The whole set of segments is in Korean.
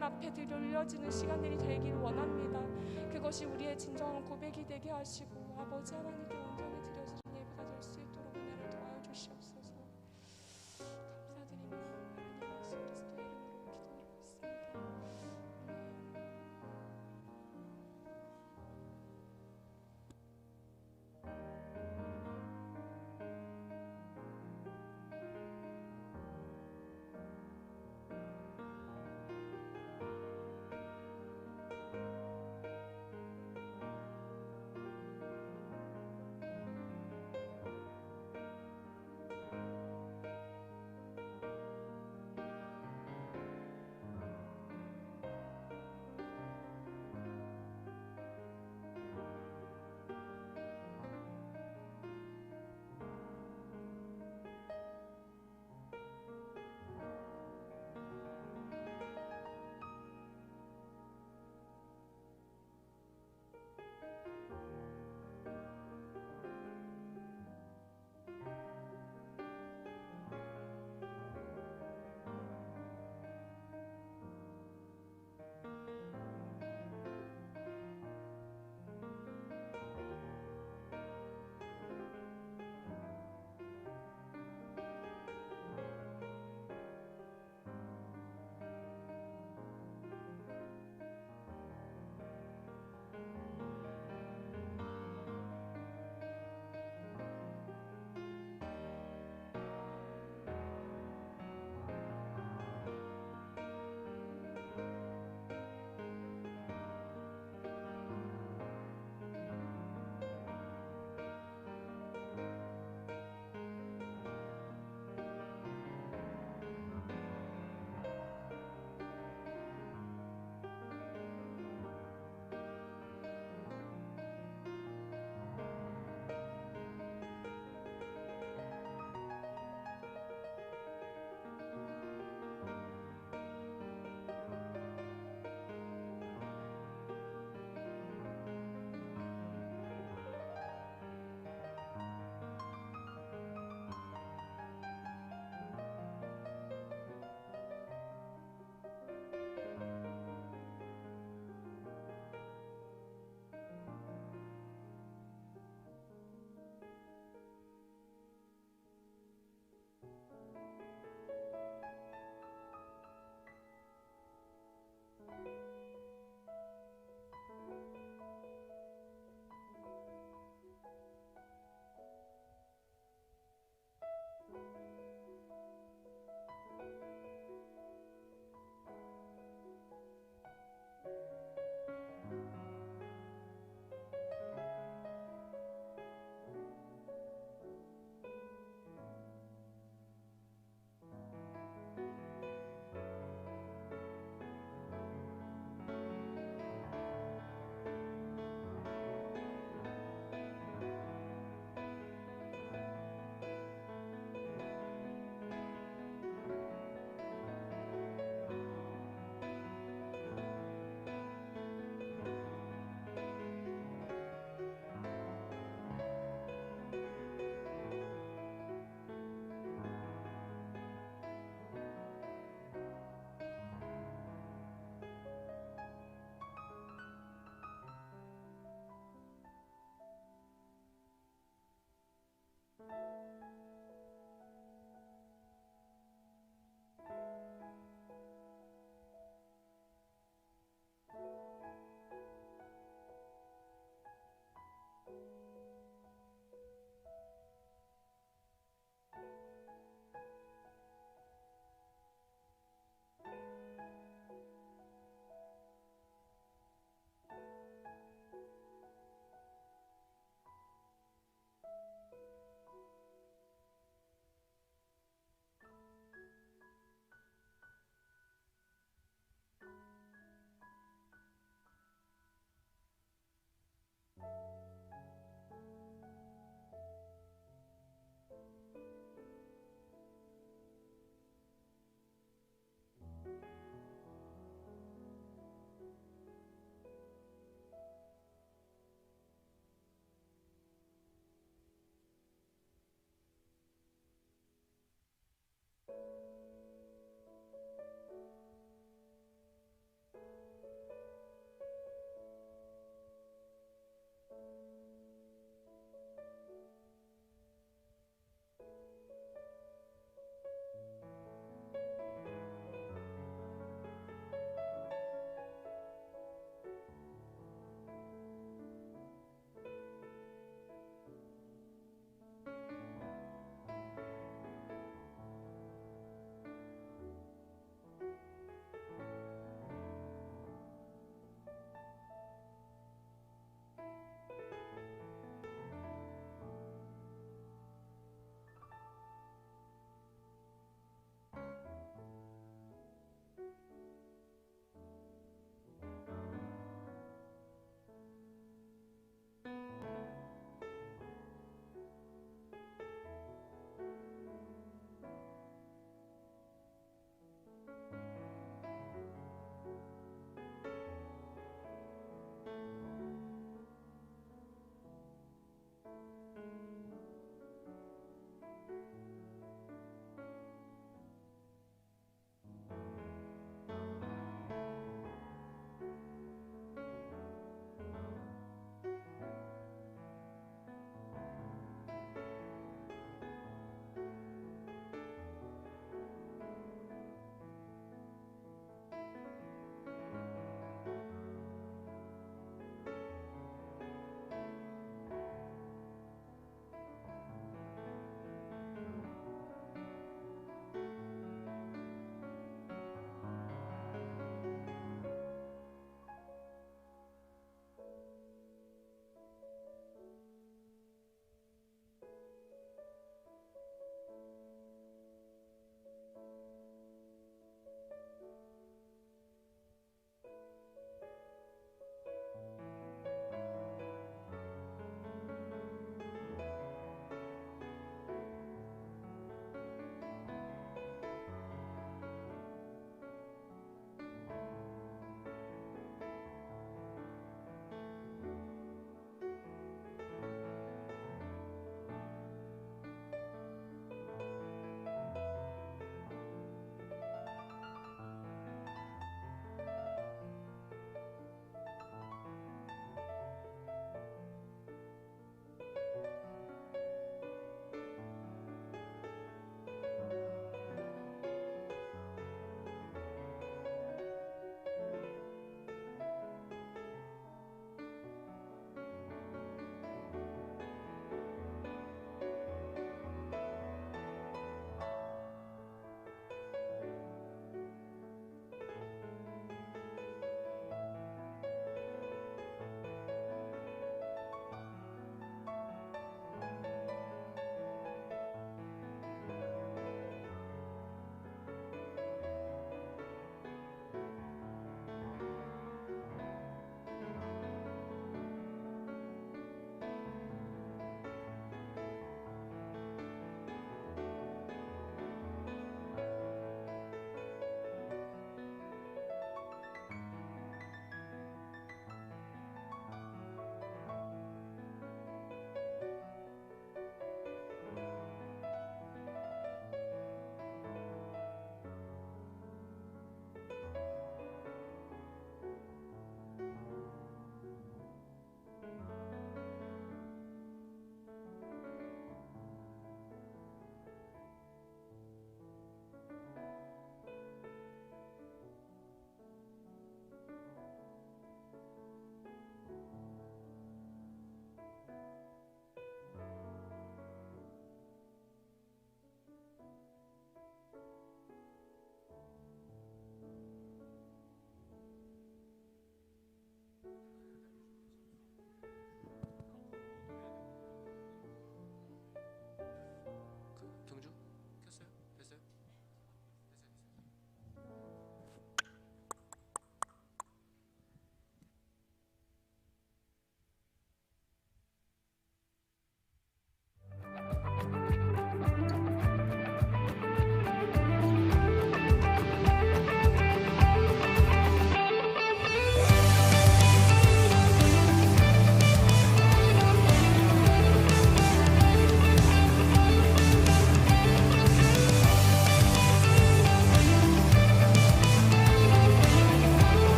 하나님 앞에 들려지는 시간들이 되기를 원합니다. 그것이 우리의 진정한 고백이 되게 하시고 아버지 하나님께 온전히 드려지는 예배가 될 수 있도록 은혜를 도와주시옵소서. 감사드립니다. 하나님 예수 그리스도의 이름으로 기도드리고 있습니다.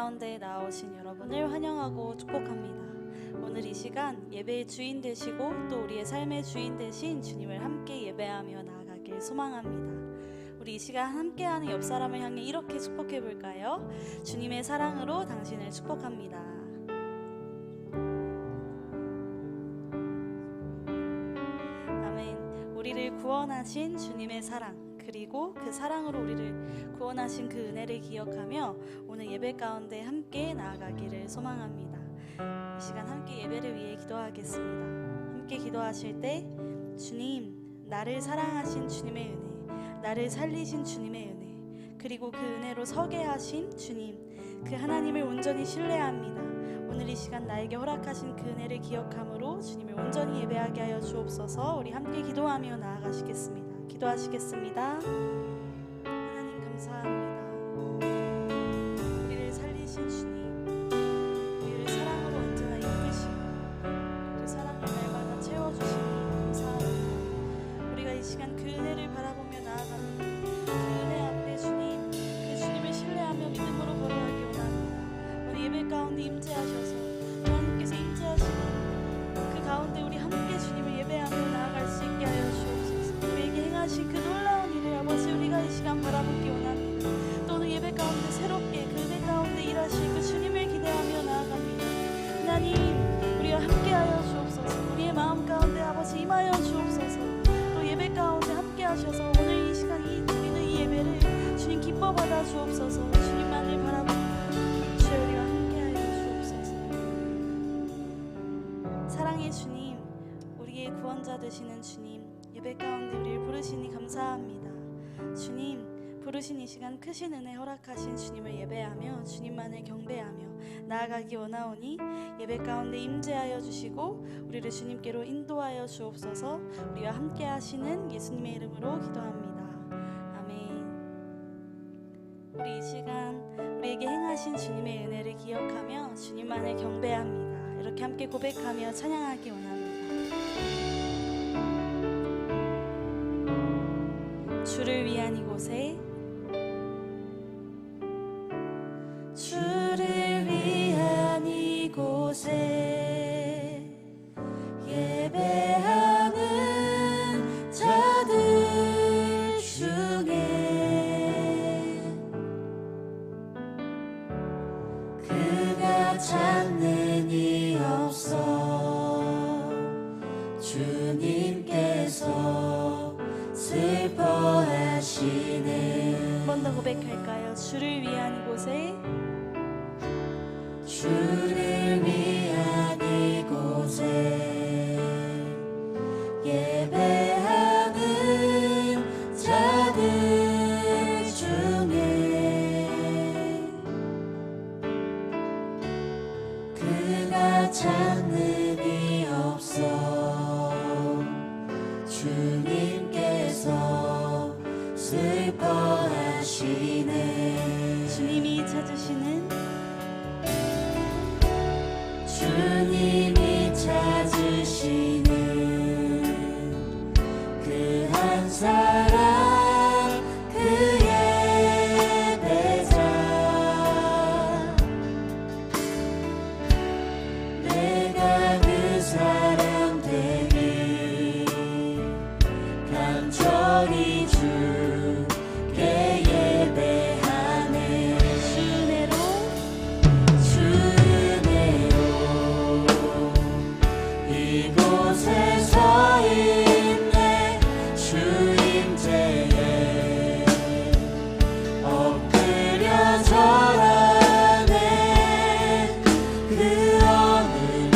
가운데 나오신 여러분을 환영하고 축복합니다. 오늘 이 시간 예배의 주인 되시고 또 우리의 삶의 주인 되신 주님을 함께 예배하며 나아가길 소망합니다. 우리 이 시간 함께하는 옆 사람을 향해 이렇게 축복해 볼까요? 주님의 사랑으로 당신을 축복합니다. 아멘. 우리를 구원하신 주님의 사랑, 그리고 그 사랑으로 우리를 구원하신 그 은혜를 기억하며 오늘 예배 가운데 함께 나아가기를 소망합니다. 이 시간 함께 예배를 위해 기도하겠습니다. 함께 기도하실 때 주님, 나를 사랑하신 주님의 은혜, 나를 살리신 주님의 은혜, 그리고 그 은혜로 서게 하신 주님, 그 하나님을 온전히 신뢰합니다. 오늘 이 시간 나에게 허락하신 그 은혜를 기억함으로 주님을 온전히 예배하게 하여 주옵소서. 우리 함께 기도하며 나아가시겠습니다. 기도하시겠습니다. 하나님 감사합니다. 우리를 살리신 주님, 우리를 사랑으로 언제나 이끄시고 그 사랑을 날마다 채워주시니 감사합니다. 우리가 이 시간 그 은혜를 바라보며 나아가는 그 은혜 앞에 주님, 그 주님을 신뢰하며 믿음으로 걸어가기 원합니다. 오늘 예배 가운데 임재하셔서 하나님께서 임재하시는 그 가운데 우리 함께 주님을 예배하며 나아갈 수 있게 하여 주옵소서. 우리에게 행하신 그 놀라운 일을 아버지 우리가 이 시간 바라보기 원합니다. 또 오늘 예배 가운데 새롭게 그 은혜 가운데 일하실 그 주님을 기대하며 나아갑니다. 하나님, 우리와 함께하여 주옵소서. 우리의 마음 가운데 아버지 임하여 주옵소서. 또 예배 가운데 함께하셔서 오늘 이 시간 드리는 이 예배를 주님 기뻐 받아 주옵소서. 주님만을 바라봅니다. 주여 우리와 함께하여 주옵소서. 사랑의 주님, 우리의 구원자 되시는 주님, 예배 가운데 우리를 부르시니 감사합니다. 주님, 부르신 이 시간 크신 은혜 허락하신 주님을 예배하며 주님만을 경배하며 나아가기 원하오니 예배 가운데 임재하여 주시고 우리를 주님께로 인도하여 주옵소서. 우리와 함께 하시는 예수님의 이름으로 기도합니다. 아멘. 우리 이 시간 우리에게 행하신 주님의 은혜를 기억하며 주님만을 경배합니다. 이렇게 함께 고백하며 찬양하기 원합니다. 주를 위한 이곳에, 주를 위한 이곳에 예배하는 자들 중에 그가 찾는 이 없어. 주님께서 슬퍼하시네. 한 번 더 고백할까요? 주를 위한 이곳에, 주를 위한 이곳에 예배하는 자들 중에 그가 찾는 이 없어. 주님께서 슬퍼하시네. 주님이 찾으시는, 주님이 찾으시는 그 한 사람, 그 예배자, 내가 그 사람 되기 간절히 주께 예배하네. 주내로 이곳에 서 있네. 주 임재에 엎드려 절하네. 그 어느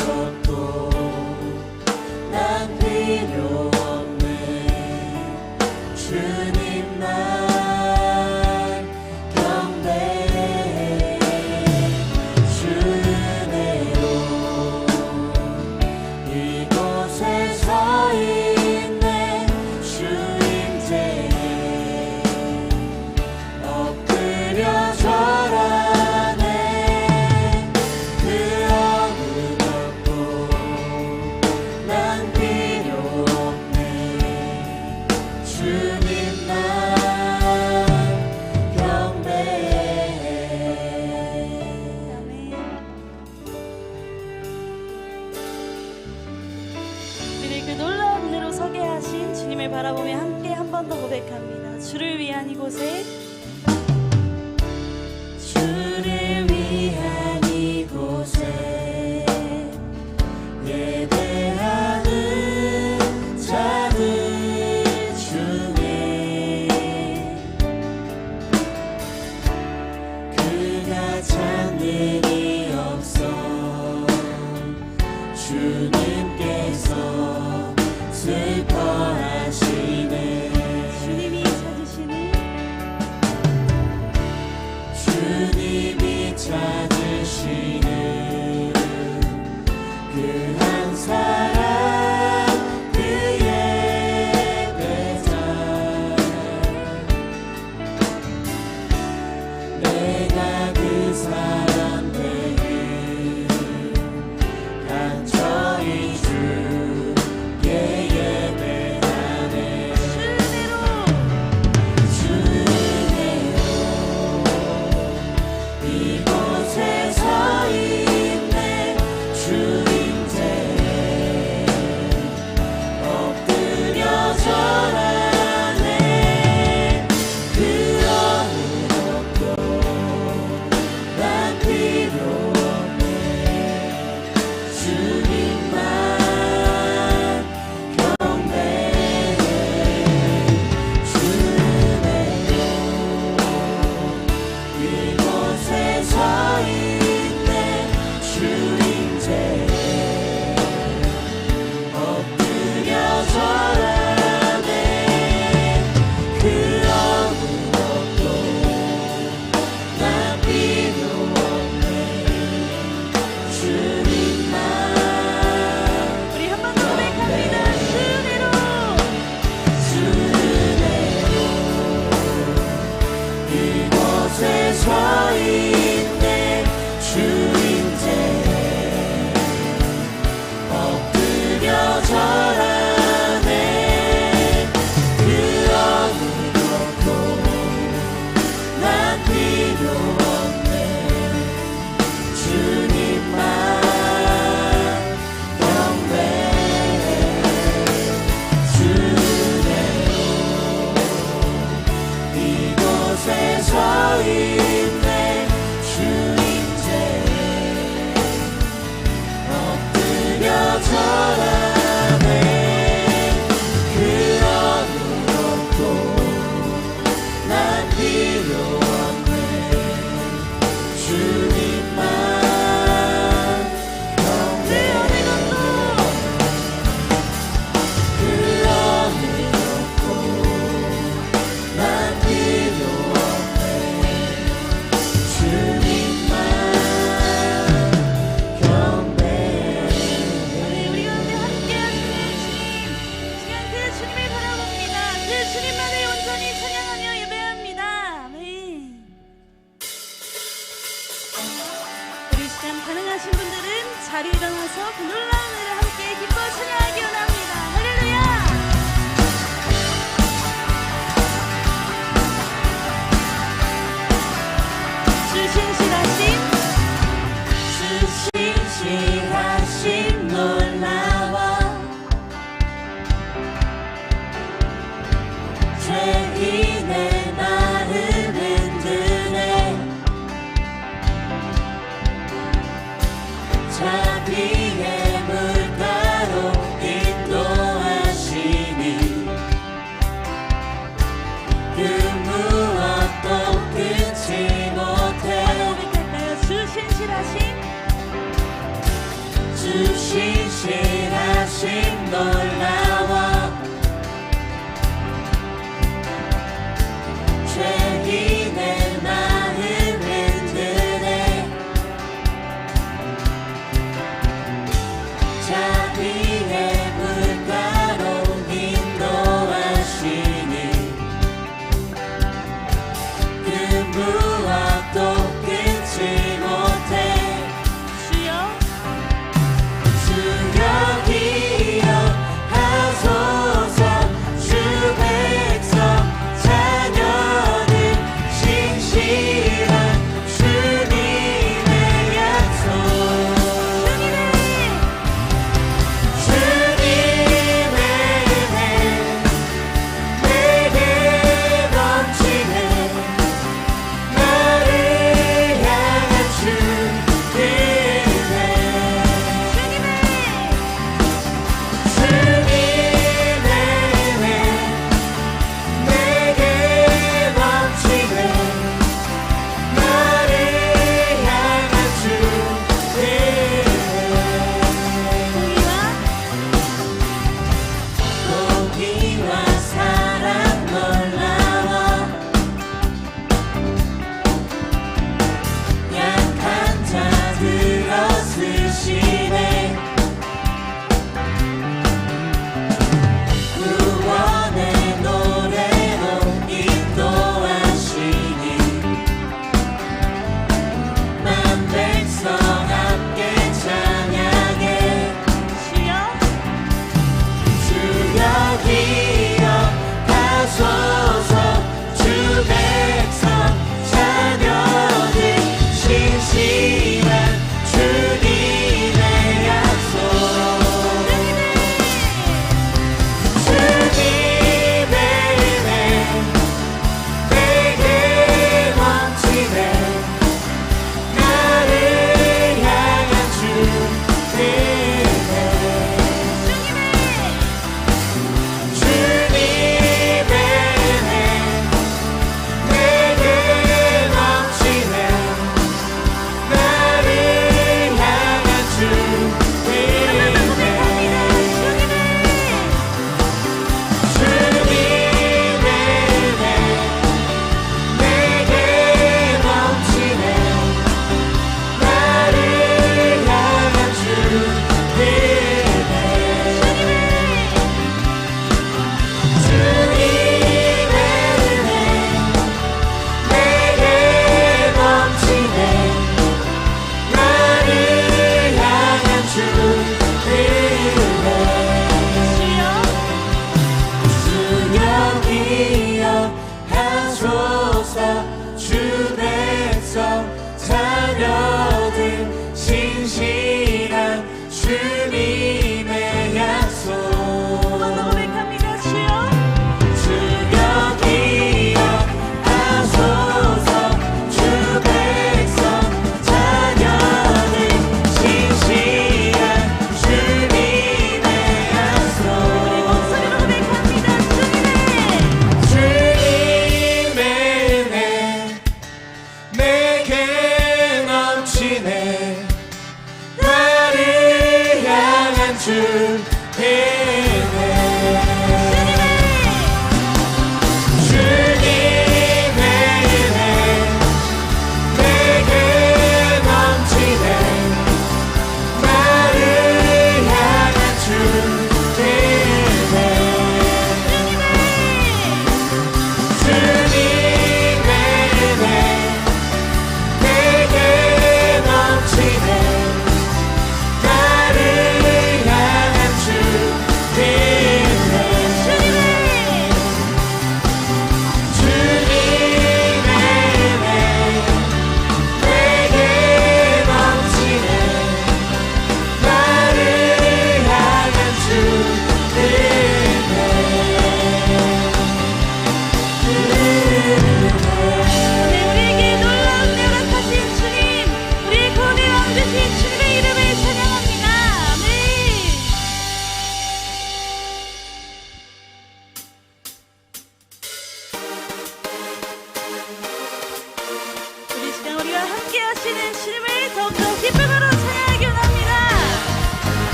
주님을 바라보며 함께 한 번 더 고백합니다. 주를 위한 이곳에, 주를 위한 이곳에 예배하는 자들 중에 그가 찾는 없어 주님께서 슬퍼하시네. 주님이 찾으시는, 주님이 찾으시는 그 한 사람 그의 배자 내가 그 사람 되길 간절히 주께 예배하네. 주대로 이곳에 서 있네. 주님께 엎드려 절하네. 그 어느 것도 난 필요 없네. 주님만 경배해. 주대로 이곳에 서 있네. 주님께 엎드려 절하네. 그 어느 것도 난 필요 없네. 주님만. 우리 한 번 더 고백합니다. 주대로, 주대로 이곳에 서 있네. 주님께 엎드려 절하네. 그 어느 것도 난 필요 없네. 주님만 경배해. 주대로 이곳에 서 있네. 주님께 엎드려 절하네. 그 어느 것도 난 필요 없네. 주님만 경배해. 그 어느 것도 난 필요 없네. 주님만 경배해. 우리 가운데 함께하시는 주님, 시간 그 주님을 바라봅니다. 그 주님만을 온전히 찬양하며 예배합니다. 아멘. 우리 시간 가능하신 분들은 자리에 일어나서 그 놀라운 은혜를 함께 기뻐 찬양하기 원합니다. 할렐루야. 주 신실하신, 주 신실하심 놀라워 죄인의 마음 흔드네. 자비의 물가로 인도하시니 그 무엇도 끊지 못해. 고백할까요? 주 신실하신, 주 신실하심 놀라워 죄인의 마음 흔드네. 자비의 물가로 인도하시니 그 무엇도 끊지 못해. 주여, 주여 기억하소서. 주 백성 자녀는 신실한 주님의 약속. 주님의 주님의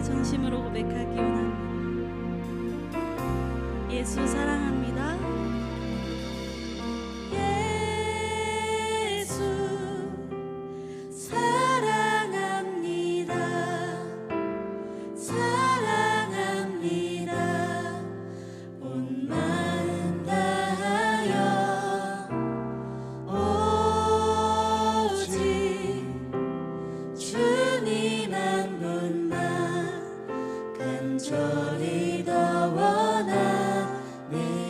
전심으로 고백하기 원합니다. 예수 사랑합니다. 예수 사랑합니다. 사랑합니다. 온 마음 다하여 오직 주님 한 분만 간절히 더 원하네.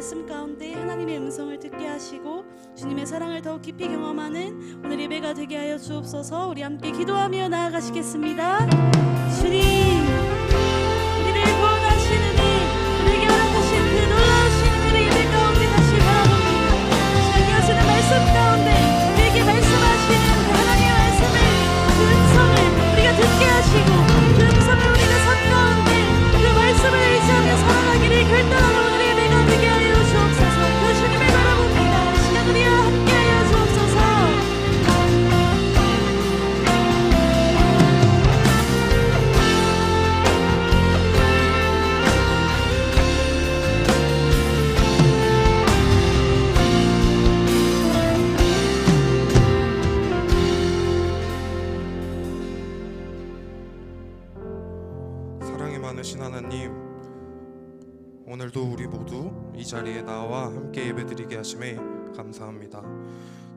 말씀 가운데 하나님의 음성을 듣게 하시고 주님의 사랑을 더욱 깊이 경험하는 오늘 예배가 되게 하여 주옵소서. 우리 함께 기도하며 나아가시겠습니다. 주님, 우리를 구원하시는 이 우리에게 허락하신 그 놀라우신 은혜를 예배 가운데 다시 바라봅니다. 주님이 하시는 말씀 가운데 우리에게 말씀하시는 그 하나님의 말씀을, 그 음성을 우리가 듣게 하시고 그 음성을 우리가 삶 가운데 그 말씀을 의지하며 살아가기를 결단하는 오늘 예배가 되게 하여 주옵소서. 그 주님을 바라봅니다. 시간 우리와 함께 하여 주옵소서. 사랑이 많으신 하나님, 오늘도 우리 모두 이 자리에 나와 함께 예배드리게 하심에 감사합니다.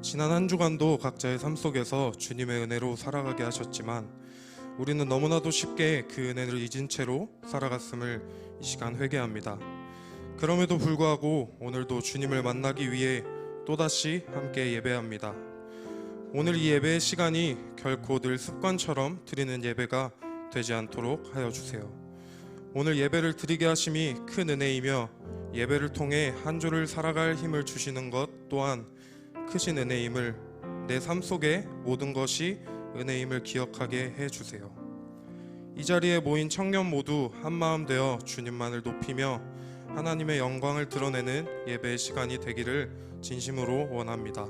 지난 한 주간도 각자의 삶 속에서 주님의 은혜로 살아가게 하셨지만 우리는 너무나도 쉽게 그 은혜를 잊은 채로 살아갔음을 이 시간 회개합니다. 그럼에도 불구하고 오늘도 주님을 만나기 위해 또다시 함께 예배합니다. 오늘 이 예배의 시간이 결코 늘 습관처럼 드리는 예배가 되지 않도록 하여 주세요. 오늘 예배를 드리게 하심이 큰 은혜이며 예배를 통해 한 주를 살아갈 힘을 주시는 것 또한 크신 은혜임을, 내 삶 속에 모든 것이 은혜임을 기억하게 해주세요. 이 자리에 모인 청년 모두 한마음 되어 주님만을 높이며 하나님의 영광을 드러내는 예배의 시간이 되기를 진심으로 원합니다.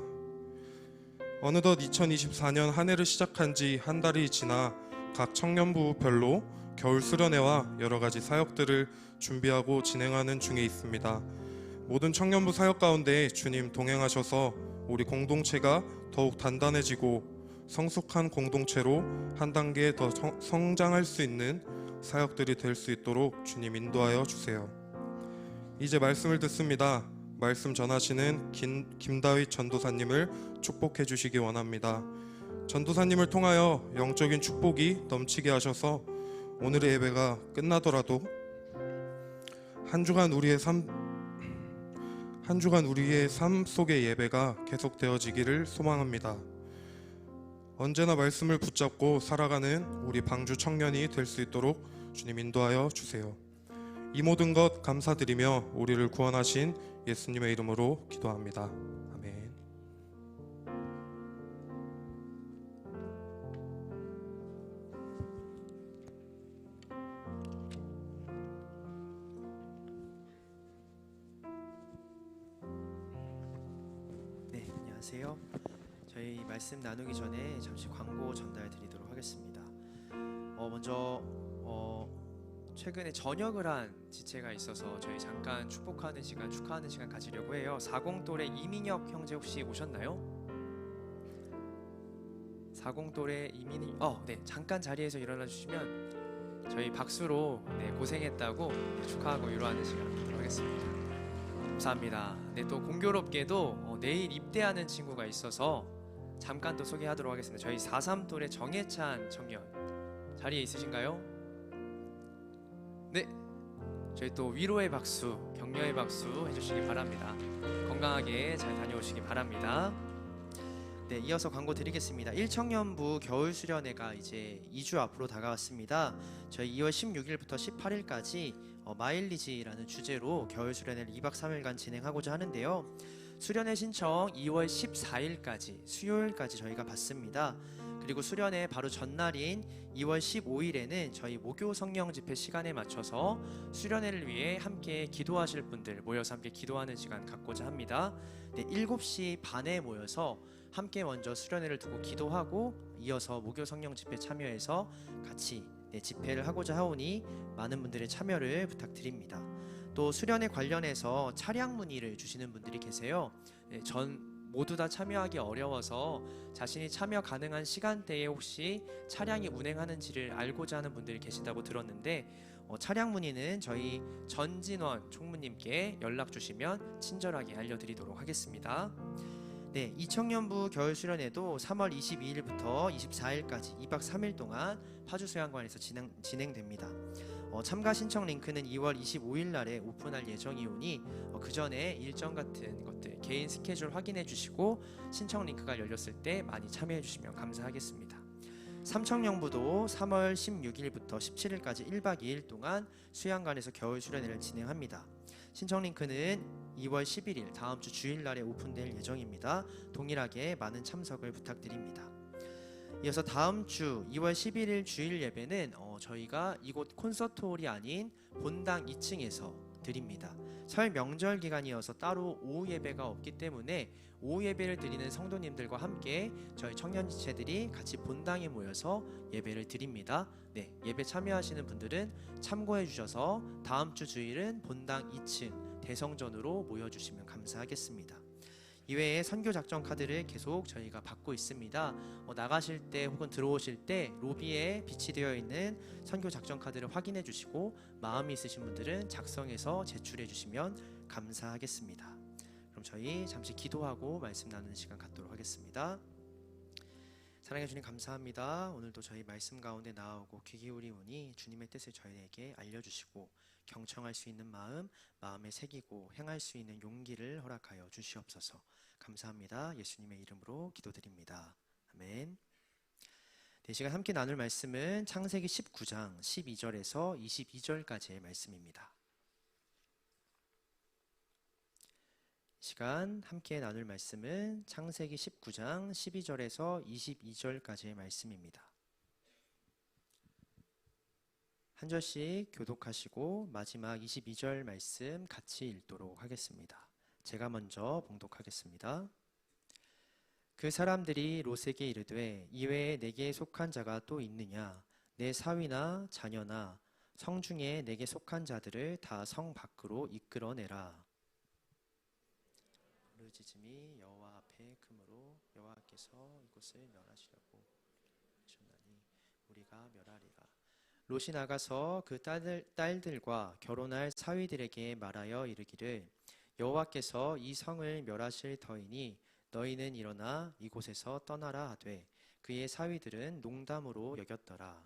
어느덧 2024년 한 해를 시작한 지 한 달이 지나 각 청년부별로 겨울 수련회와 여러 가지 사역들을 준비하고 진행하는 중에 있습니다. 모든 청년부 사역 가운데 주님 동행하셔서 우리 공동체가 더욱 단단해지고 성숙한 공동체로 한 단계 더 성장할 수 있는 사역들이 될 수 있도록 주님 인도하여 주세요. 이제 말씀을 듣습니다. 말씀 전하시는 김다윗 전도사님을 축복해 주시기 원합니다. 전도사님을 통하여 영적인 축복이 넘치게 하셔서 오늘의 예배가 끝나더라도 한 주간 우리의 삶 속의 예배가 계속되어지기를 소망합니다. 언제나 말씀을 붙잡고 살아가는 우리 방주 청년이 될 수 있도록 주님 인도하여 주세요. 이 모든 것 감사드리며 우리를 구원하신 예수님의 이름으로 기도합니다. 아멘. 네, 안녕하세요. 저희 말씀 나누기 전에 잠시 광고 전달 드리도록 하겠습니다. 먼저 최근에 전역을 한 지체가 있어서 저희 잠깐 축복하는 시간, 축하하는 시간 가지려고 해요. 40돌의 이민혁 형제 혹시 오셨나요? 40돌의 이민혁, 네, 잠깐 자리에서 일어나 주시면 저희 박수로 고생했다고 축하하고 위로하는 시간 갖도록 하겠습니다. 감사합니다. 네, 또 공교롭게도 내일 입대하는 친구가 있어서 잠깐 또 소개하도록 하겠습니다. 저희 43돌의 정혜찬 청년 자리에 있으신가요? 네, 저희 또 위로의 박수, 격려의 박수 해주시기 바랍니다. 건강하게 잘 다녀오시기 바랍니다. 네, 이어서 광고 드리겠습니다. 1청년부 겨울 수련회가 이제 2주 앞으로 다가왔습니다. 저희 2월 16일부터 18일까지 마일리지라는 주제로 겨울 수련회를 2박 3일간 진행하고자 하는데요. 수련회 신청 2월 14일까지 수요일까지 저희가 받습니다. 그리고 수련회 바로 전날인 2월 15일에는 저희 목요 성령 집회 시간에 맞춰서 수련회를 위해 함께 기도하실 분들 모여서 함께 기도하는 시간 갖고자 합니다. 네, 7시 반에 모여서 함께 먼저 수련회를 두고 기도하고 이어서 목요 성령 집회 참여해서 같이 집회를 하고자 하오니 많은 분들의 참여를 부탁드립니다. 또 수련회 관련해서 차량 문의를 주시는 분들이 계세요. 모두 다 참여하기 어려워서 자신이 참여 가능한 시간대에 혹시 차량이 운행하는지를 알고자 하는 분들이 계신다고 들었는데 차량 문의는 저희 전진원 총무님께 연락 주시면 친절하게 알려드리도록 하겠습니다. 네, 이청년부 겨울 수련회도 3월 22일부터 24일까지 2박 3일 동안 파주수양관에서 진행됩니다. 참가 신청 링크는 2월 25일 날에 오픈할 예정이오니 그 전에 일정 같은 것들 개인 스케줄 확인해 주시고 신청 링크가 열렸을 때 많이 참여해 주시면 감사하겠습니다. 삼청령부도 3월 16일부터 17일까지 1박 2일 동안 수양관에서 겨울 수련회를 진행합니다. 신청 링크는 2월 11일 다음 주 주일 날에 오픈될 예정입니다. 동일하게 많은 참석을 부탁드립니다. 이어서 다음 주 2월 11일 주일 예배는 저희가 이곳 콘서트홀이 아닌 본당 2층에서 드립니다. 설 명절 기간이어서 따로 오후 예배가 없기 때문에 오후 예배를 드리는 성도님들과 함께 저희 청년지체들이 같이 본당에 모여서 예배를 드립니다. 네, 예배 참여하시는 분들은 참고해 주셔서 다음 주 주일은 본당 2층 대성전으로 모여주시면 감사하겠습니다. 이외에 선교 작전 카드를 계속 저희가 받고 있습니다. 나가실 때 혹은 들어오실 때 로비에 비치되어 있는 선교 작전 카드를 확인해 주시고 마음이 있으신 분들은 작성해서 제출해 주시면 감사하겠습니다. 그럼 저희 잠시 기도하고 말씀 나누는 시간 갖도록 하겠습니다. 사랑해 주님 감사합니다. 오늘도 저희 말씀 가운데 나오고 귀 기울이오니 주님의 뜻을 저희에게 알려주시고 경청할 수 있는 마음에 새기고 행할 수 있는 용기를 허락하여 주시옵소서. 감사합니다. 예수님의 이름으로 기도드립니다. 아멘. 이 시간 함께 나눌 말씀은 창세기 19장 12절에서 22절까지의 말씀입니다. 이 시간 함께 나눌 말씀은 창세기 19장 12절에서 22절까지의 말씀입니다. 한 절씩 교독하시고 마지막 22절 말씀 같이 읽도록 하겠습니다. 제가 먼저 봉독하겠습니다. 그 사람들이 롯에게 이르되 이외에 내게 속한 자가 또 있느냐? 내 사위나 자녀나 성중에 내게 속한 자들을 다 성 밖으로 이끌어내라. 부르짖음이 여호와 앞에 크므로 여호와께서 이곳을 멸하시려고 하셨나니 우리가 멸하리라. 롯이 나가서 그 딸들과 결혼할 사위들에게 말하여 이르기를 여호와께서 이 성을 멸하실 터이니 너희는 일어나 이곳에서 떠나라 하되 그의 사위들은 농담으로 여겼더라.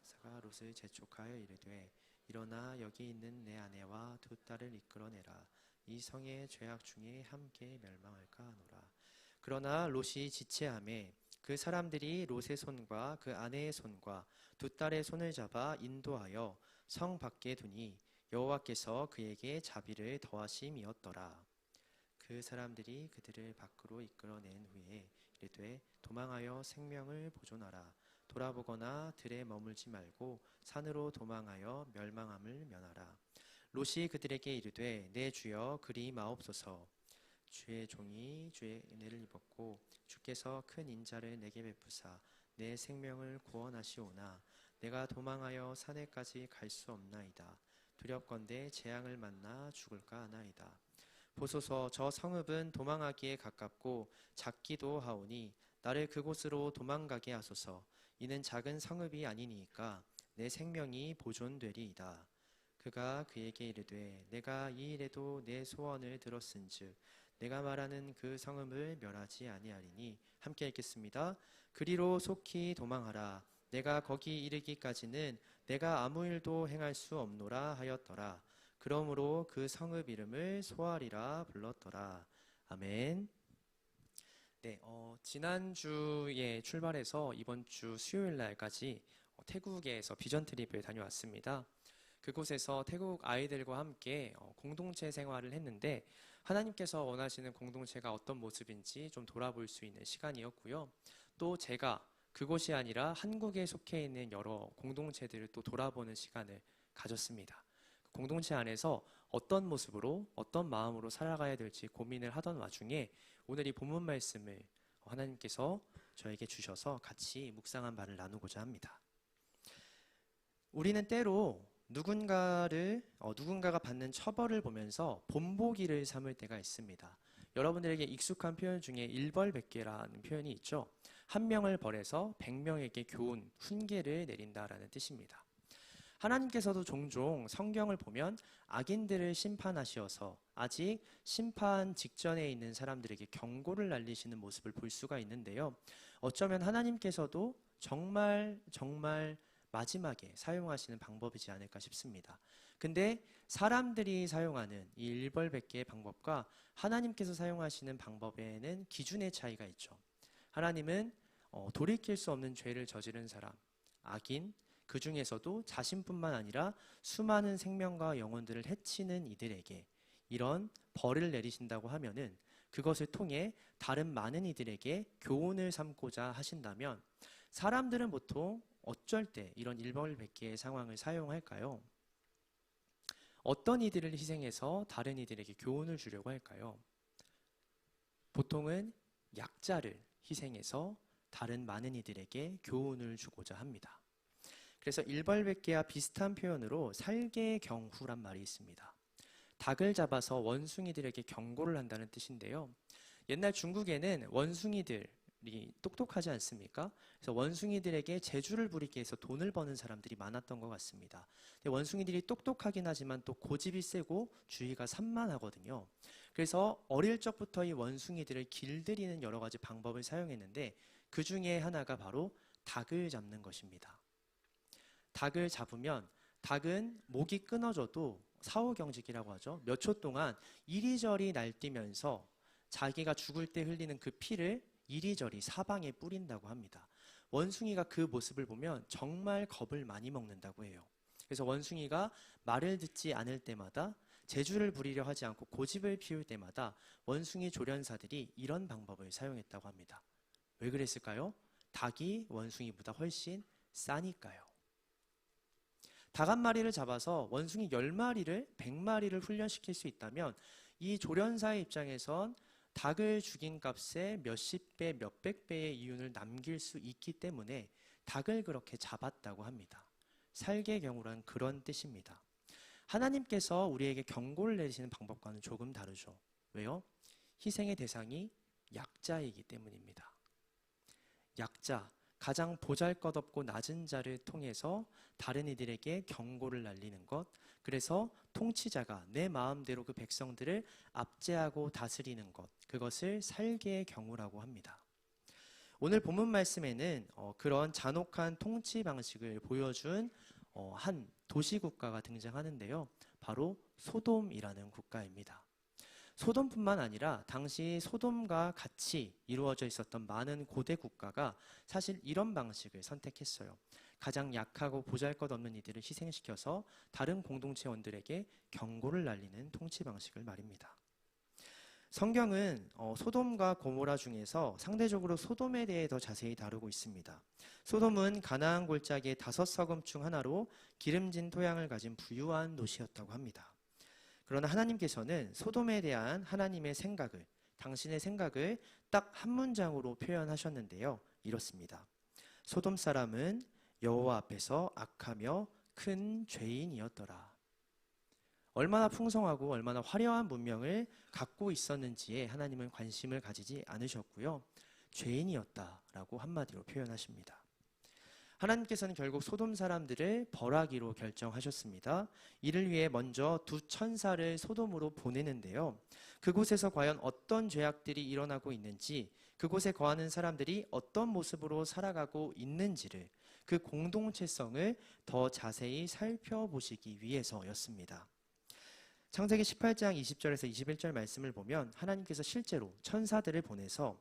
사가 롯을 재촉하여 이르되 일어나 여기 있는 내 아내와 두 딸을 이끌어내라. 이 성의 죄악 중에 함께 멸망할까 하노라. 그러나 롯이 지체하매 그 사람들이 롯의 손과 그 아내의 손과 두 딸의 손을 잡아 인도하여 성 밖에 두니 여호와께서 그에게 자비를 더하심이었더라. 그 사람들이 그들을 밖으로 이끌어낸 후에 이르되 도망하여 생명을 보존하라. 돌아보거나 들에 머물지 말고 산으로 도망하여 멸망함을 면하라. 롯이 그들에게 이르되 내 주여 그리 마옵소서. 주의 종이 주의 은혜를 입었고 주께서 큰 인자를 내게 베푸사 내 생명을 구원하시오나 내가 도망하여 산에까지 갈 수 없나이다. 두렵건대 재앙을 만나 죽을까 하나이다. 보소서 저 성읍은 도망하기에 가깝고 작기도 하오니 나를 그곳으로 도망가게 하소서. 이는 작은 성읍이 아니니까 내 생명이 보존되리이다. 그가 그에게 이르되 내가 이 일에도 내 소원을 들었은즉 내가 말하는 그 성읍을 멸하지 아니하리니. 함께 읽겠습니다. 그리로 속히 도망하라. 내가 거기 이르기까지는 내가 아무 일도 행할 수 없노라 하였더라. 그러므로 그 성읍 이름을 소알이라 불렀더라. 아멘. 네, 지난주에 출발해서 이번 주 수요일 날까지 태국에서 비전 트립을 다녀왔습니다. 그곳에서 태국 아이들과 함께 공동체 생활을 했는데 하나님께서 원하시는 공동체가 어떤 모습인지 좀 돌아볼 수 있는 시간이었고요. 또 제가 그곳이 아니라 한국에 속해 있는 여러 공동체들을 또 돌아보는 시간을 가졌습니다. 공동체 안에서 어떤 모습으로 어떤 마음으로 살아가야 될지 고민을 하던 와중에 오늘 이 본문 말씀을 하나님께서 저에게 주셔서 같이 묵상한 바를 나누고자 합니다. 우리는 때로 누군가가 받는 처벌을 보면서 본보기를 삼을 때가 있습니다. 여러분들에게 익숙한 표현 중에 일벌백계라는 표현이 있죠. 한 명을 벌해서 100명에게 교훈, 훈계를 내린다라는 뜻입니다. 하나님께서도 종종 성경을 보면 악인들을 심판하시어서 아직 심판 직전에 있는 사람들에게 경고를 날리시는 모습을 볼 수가 있는데요. 어쩌면 하나님께서도 정말 마지막에 사용하시는 방법이지 않을까 싶습니다. 근데 사람들이 사용하는 이 일벌백계의 방법과 하나님께서 사용하시는 방법에는 기준의 차이가 있죠. 하나님은 돌이킬 수 없는 죄를 저지른 사람, 악인, 그 중에서도 자신뿐만 아니라 수많은 생명과 영혼들을 해치는 이들에게 이런 벌을 내리신다고 하면은 그것을 통해 다른 많은 이들에게 교훈을 삼고자 하신다면 사람들은 보통 어쩔 때 이런 일벌백계의 상황을 사용할까요? 어떤 이들을 희생해서 다른 이들에게 교훈을 주려고 할까요? 보통은 약자를 희생해서 다른 많은 이들에게 교훈을 주고자 합니다. 그래서 일벌백계와 비슷한 표현으로 살개경후란 말이 있습니다. 닭을 잡아서 원숭이들에게 경고를 한다는 뜻인데요. 옛날 중국에는 원숭이들이 똑똑하지 않습니까? 그래서 원숭이들에게 재주를 부리기 위해서 돈을 버는 사람들이 많았던 것 같습니다. 근데 원숭이들이 똑똑하긴 하지만 또 고집이 세고 주의가 산만하거든요. 그래서 어릴 적부터 이 원숭이들을 길들이는 여러 가지 방법을 사용했는데 그 중에 하나가 바로 닭을 잡는 것입니다. 닭을 잡으면 닭은 목이 끊어져도 사후경직이라고 하죠. 몇 초 동안 이리저리 날뛰면서 자기가 죽을 때 흘리는 그 피를 이리저리 사방에 뿌린다고 합니다. 원숭이가 그 모습을 보면 정말 겁을 많이 먹는다고 해요. 그래서 원숭이가 말을 듣지 않을 때마다 재주를 부리려 하지 않고 고집을 피울 때마다 원숭이 조련사들이 이런 방법을 사용했다고 합니다. 왜 그랬을까요? 닭이 원숭이보다 훨씬 싸니까요. 닭 한 마리를 잡아서 원숭이 10마리를 100마리를 훈련시킬 수 있다면 이 조련사의 입장에선 닭을 죽인 값에 몇십 배, 몇백 배의 이윤을 남길 수 있기 때문에 닭을 그렇게 잡았다고 합니다. 살개경우란 그런 뜻입니다. 하나님께서 우리에게 경고를 내리시는 방법과는 조금 다르죠. 왜요? 희생의 대상이 약자이기 때문입니다. 약자, 가장 보잘것없고 낮은 자를 통해서 다른 이들에게 경고를 날리는 것, 그래서 통치자가 내 마음대로 그 백성들을 압제하고 다스리는 것, 그것을 살개의 경우라고 합니다. 오늘 본문 말씀에는 그런 잔혹한 통치 방식을 보여준 한 도시국가가 등장하는데요. 바로 소돔이라는 국가입니다. 소돔뿐만 아니라 당시 소돔과 같이 이루어져 있었던 많은 고대 국가가 사실 이런 방식을 선택했어요. 가장 약하고 보잘것없는 이들을 희생시켜서 다른 공동체원들에게 경고를 날리는 통치 방식을 말입니다. 성경은 소돔과 고모라 중에서 상대적으로 소돔에 대해 더 자세히 다루고 있습니다. 소돔은 가나안 골짜기의 5서금 중 하나로 기름진 토양을 가진 부유한 도시였다고 합니다. 그러나 하나님께서는 소돔에 대한 하나님의 생각을, 당신의 생각을 딱 한 문장으로 표현하셨는데요. 이렇습니다. 소돔 사람은 여호와 앞에서 악하며 큰 죄인이었더라. 얼마나 풍성하고 얼마나 화려한 문명을 갖고 있었는지에 하나님은 관심을 가지지 않으셨고요. 죄인이었다라고 한마디로 표현하십니다. 하나님께서는 결국 소돔 사람들을 벌하기로 결정하셨습니다. 이를 위해 먼저 2 천사를 소돔으로 보내는데요. 그곳에서 과연 어떤 죄악들이 일어나고 있는지, 그곳에 거하는 사람들이 어떤 모습으로 살아가고 있는지를, 그 공동체성을 더 자세히 살펴보시기 위해서였습니다. 창세기 18장 20절에서 21절 말씀을 보면 하나님께서 실제로 천사들을 보내서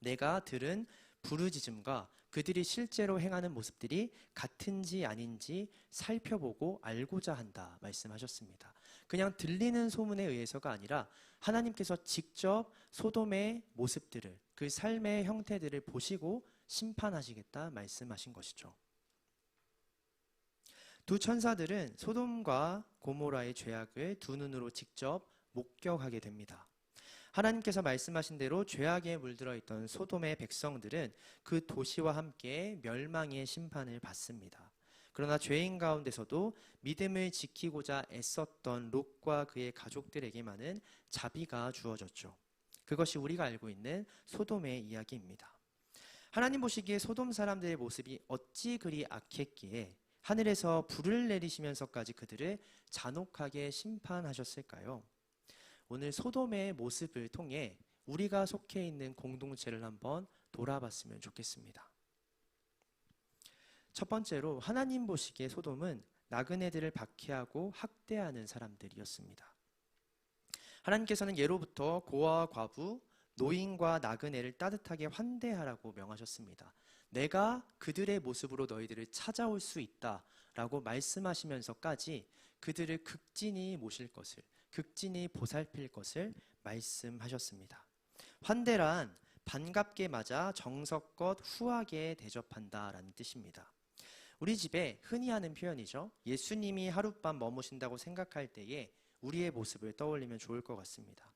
내가 들은 부르짖음과 그들이 실제로 행하는 모습들이 같은지 아닌지 살펴보고 알고자 한다 말씀하셨습니다. 그냥 들리는 소문에 의해서가 아니라 하나님께서 직접 소돔의 모습들을, 그 삶의 형태들을 보시고 심판하시겠다 말씀하신 것이죠. 2 천사들은 소돔과 고모라의 죄악을 2 눈으로 직접 목격하게 됩니다. 하나님께서 말씀하신 대로 죄악에 물들어 있던 소돔의 백성들은 그 도시와 함께 멸망의 심판을 받습니다. 그러나 죄인 가운데서도 믿음을 지키고자 애썼던 롯과 그의 가족들에게만은 자비가 주어졌죠. 그것이 우리가 알고 있는 소돔의 이야기입니다. 하나님 보시기에 소돔 사람들의 모습이 어찌 그리 악했기에 하늘에서 불을 내리시면서까지 그들을 잔혹하게 심판하셨을까요? 오늘 소돔의 모습을 통해 우리가 속해 있는 공동체를 한번 돌아봤으면 좋겠습니다. 첫 번째로 하나님 보시기에 소돔은 나그네들을 박해하고 학대하는 사람들이었습니다. 하나님께서는 예로부터 고아와 과부, 노인과 나그네를 따뜻하게 환대하라고 명하셨습니다. 내가 그들의 모습으로 너희들을 찾아올 수 있다라고 말씀하시면서까지 그들을 극진히 모실 것을, 극진히 보살필 것을 말씀하셨습니다. 환대란 반갑게 맞아 정성껏 후하게 대접한다라는 뜻입니다. 우리 집에 흔히 하는 표현이죠. 예수님이 하룻밤 머무신다고 생각할 때에 우리의 모습을 떠올리면 좋을 것 같습니다.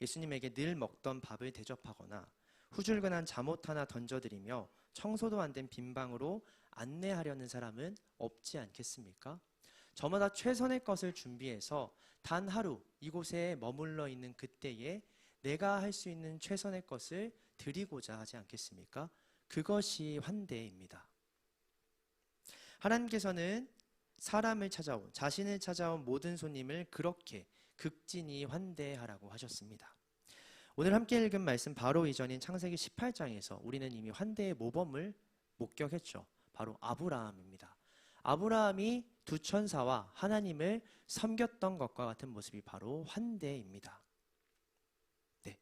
예수님에게 늘 먹던 밥을 대접하거나 후줄근한 잠옷 하나 던져드리며 청소도 안 된 빈방으로 안내하려는 사람은 없지 않겠습니까? 저마다 최선의 것을 준비해서 단 하루 이곳에 머물러 있는 그때에 내가 할 수 있는 최선의 것을 드리고자 하지 않겠습니까? 그것이 환대입니다. 하나님께서는 사람을 찾아온, 자신을 찾아온 모든 손님을 그렇게 극진히 환대하라고 하셨습니다. 오늘 함께 읽은 말씀 바로 이전인 창세기 18장에서 우리는 이미 환대의 모범을 목격했죠. 바로 아브라함입니다. 아브라함이 두 천사와 하나님을 섬겼던 것과 같은 모습이 바로 환대입니다. 네.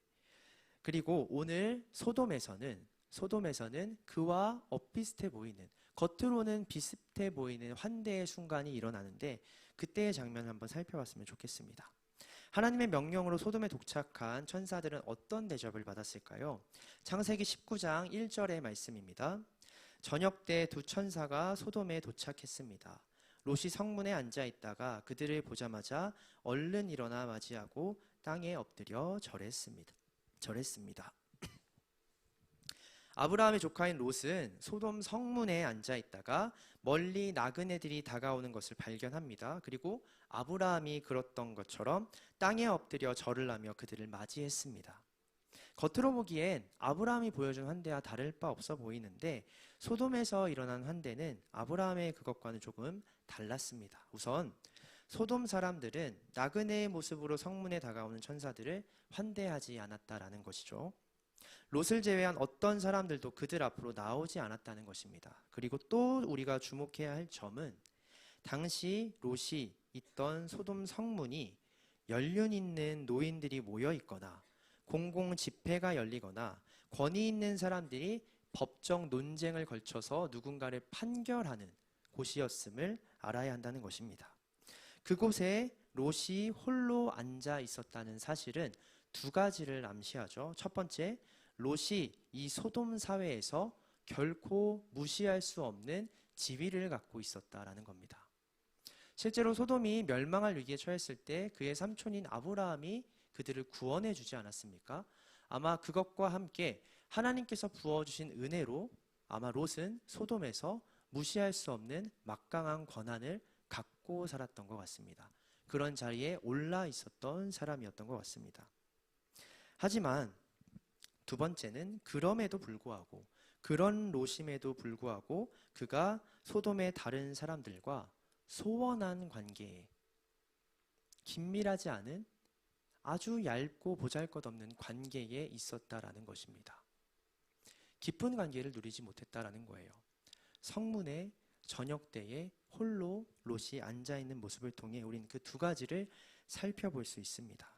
그리고 오늘 소돔에서는 그와 엇비슷해 보이는, 겉으로는 비슷해 보이는 환대의 순간이 일어나는데 그때의 장면을 한번 살펴봤으면 좋겠습니다. 하나님의 명령으로 소돔에 도착한 천사들은 어떤 대접을 받았을까요? 창세기 19장 1절의 말씀입니다. 저녁 때 두 천사가 소돔에 도착했습니다. 롯이 성문에 앉아 있다가 그들을 보자마자 얼른 일어나 맞이하고 땅에 엎드려 절했습니다. 아브라함의 조카인 롯은 소돔 성문에 앉아 있다가 멀리 나그네들이 다가오는 것을 발견합니다. 그리고 아브라함이 그랬던 것처럼 땅에 엎드려 절을 하며 그들을 맞이했습니다. 겉으로 보기엔 아브라함이 보여준 환대와 다를 바 없어 보이는데 소돔에서 일어난 환대는 아브라함의 그것과는 조금 달랐습니다. 우선 소돔 사람들은 나그네의 모습으로 성문에 다가오는 천사들을 환대하지 않았다라는 것이죠. 롯을 제외한 어떤 사람들도 그들 앞으로 나오지 않았다는 것입니다. 그리고 또 우리가 주목해야 할 점은 당시 롯이 있던 소돔 성문이 연륜 있는 노인들이 모여 있거나 공공 집회가 열리거나 권위 있는 사람들이 법정 논쟁을 걸쳐서 누군가를 판결하는 곳이었음을 알아야 한다는 것입니다. 그곳에 롯이 홀로 앉아 있었다는 사실은 두 가지를 암시하죠. 첫 번째, 롯이 이 소돔 사회에서 결코 무시할 수 없는 지위를 갖고 있었다라는 겁니다. 실제로 소돔이 멸망할 위기에 처했을 때 그의 삼촌인 아브라함이 그들을 구원해 주지 않았습니까? 아마 그것과 함께 하나님께서 부어주신 은혜로 아마 롯은 소돔에서 무시할 수 없는 막강한 권한을 갖고 살았던 것 같습니다. 그런 자리에 올라 있었던 사람이었던 것 같습니다. 하지만 두 번째는 그럼에도 불구하고, 그런 롯임에도 불구하고 그가 소돔의 다른 사람들과 소원한 관계에, 긴밀하지 않은 아주 얇고 보잘것없는 관계에 있었다라는 것입니다. 깊은 관계를 누리지 못했다라는 거예요. 성문에 저녁 때에 홀로 롯이 앉아있는 모습을 통해 우리는 그 두 가지를 살펴볼 수 있습니다.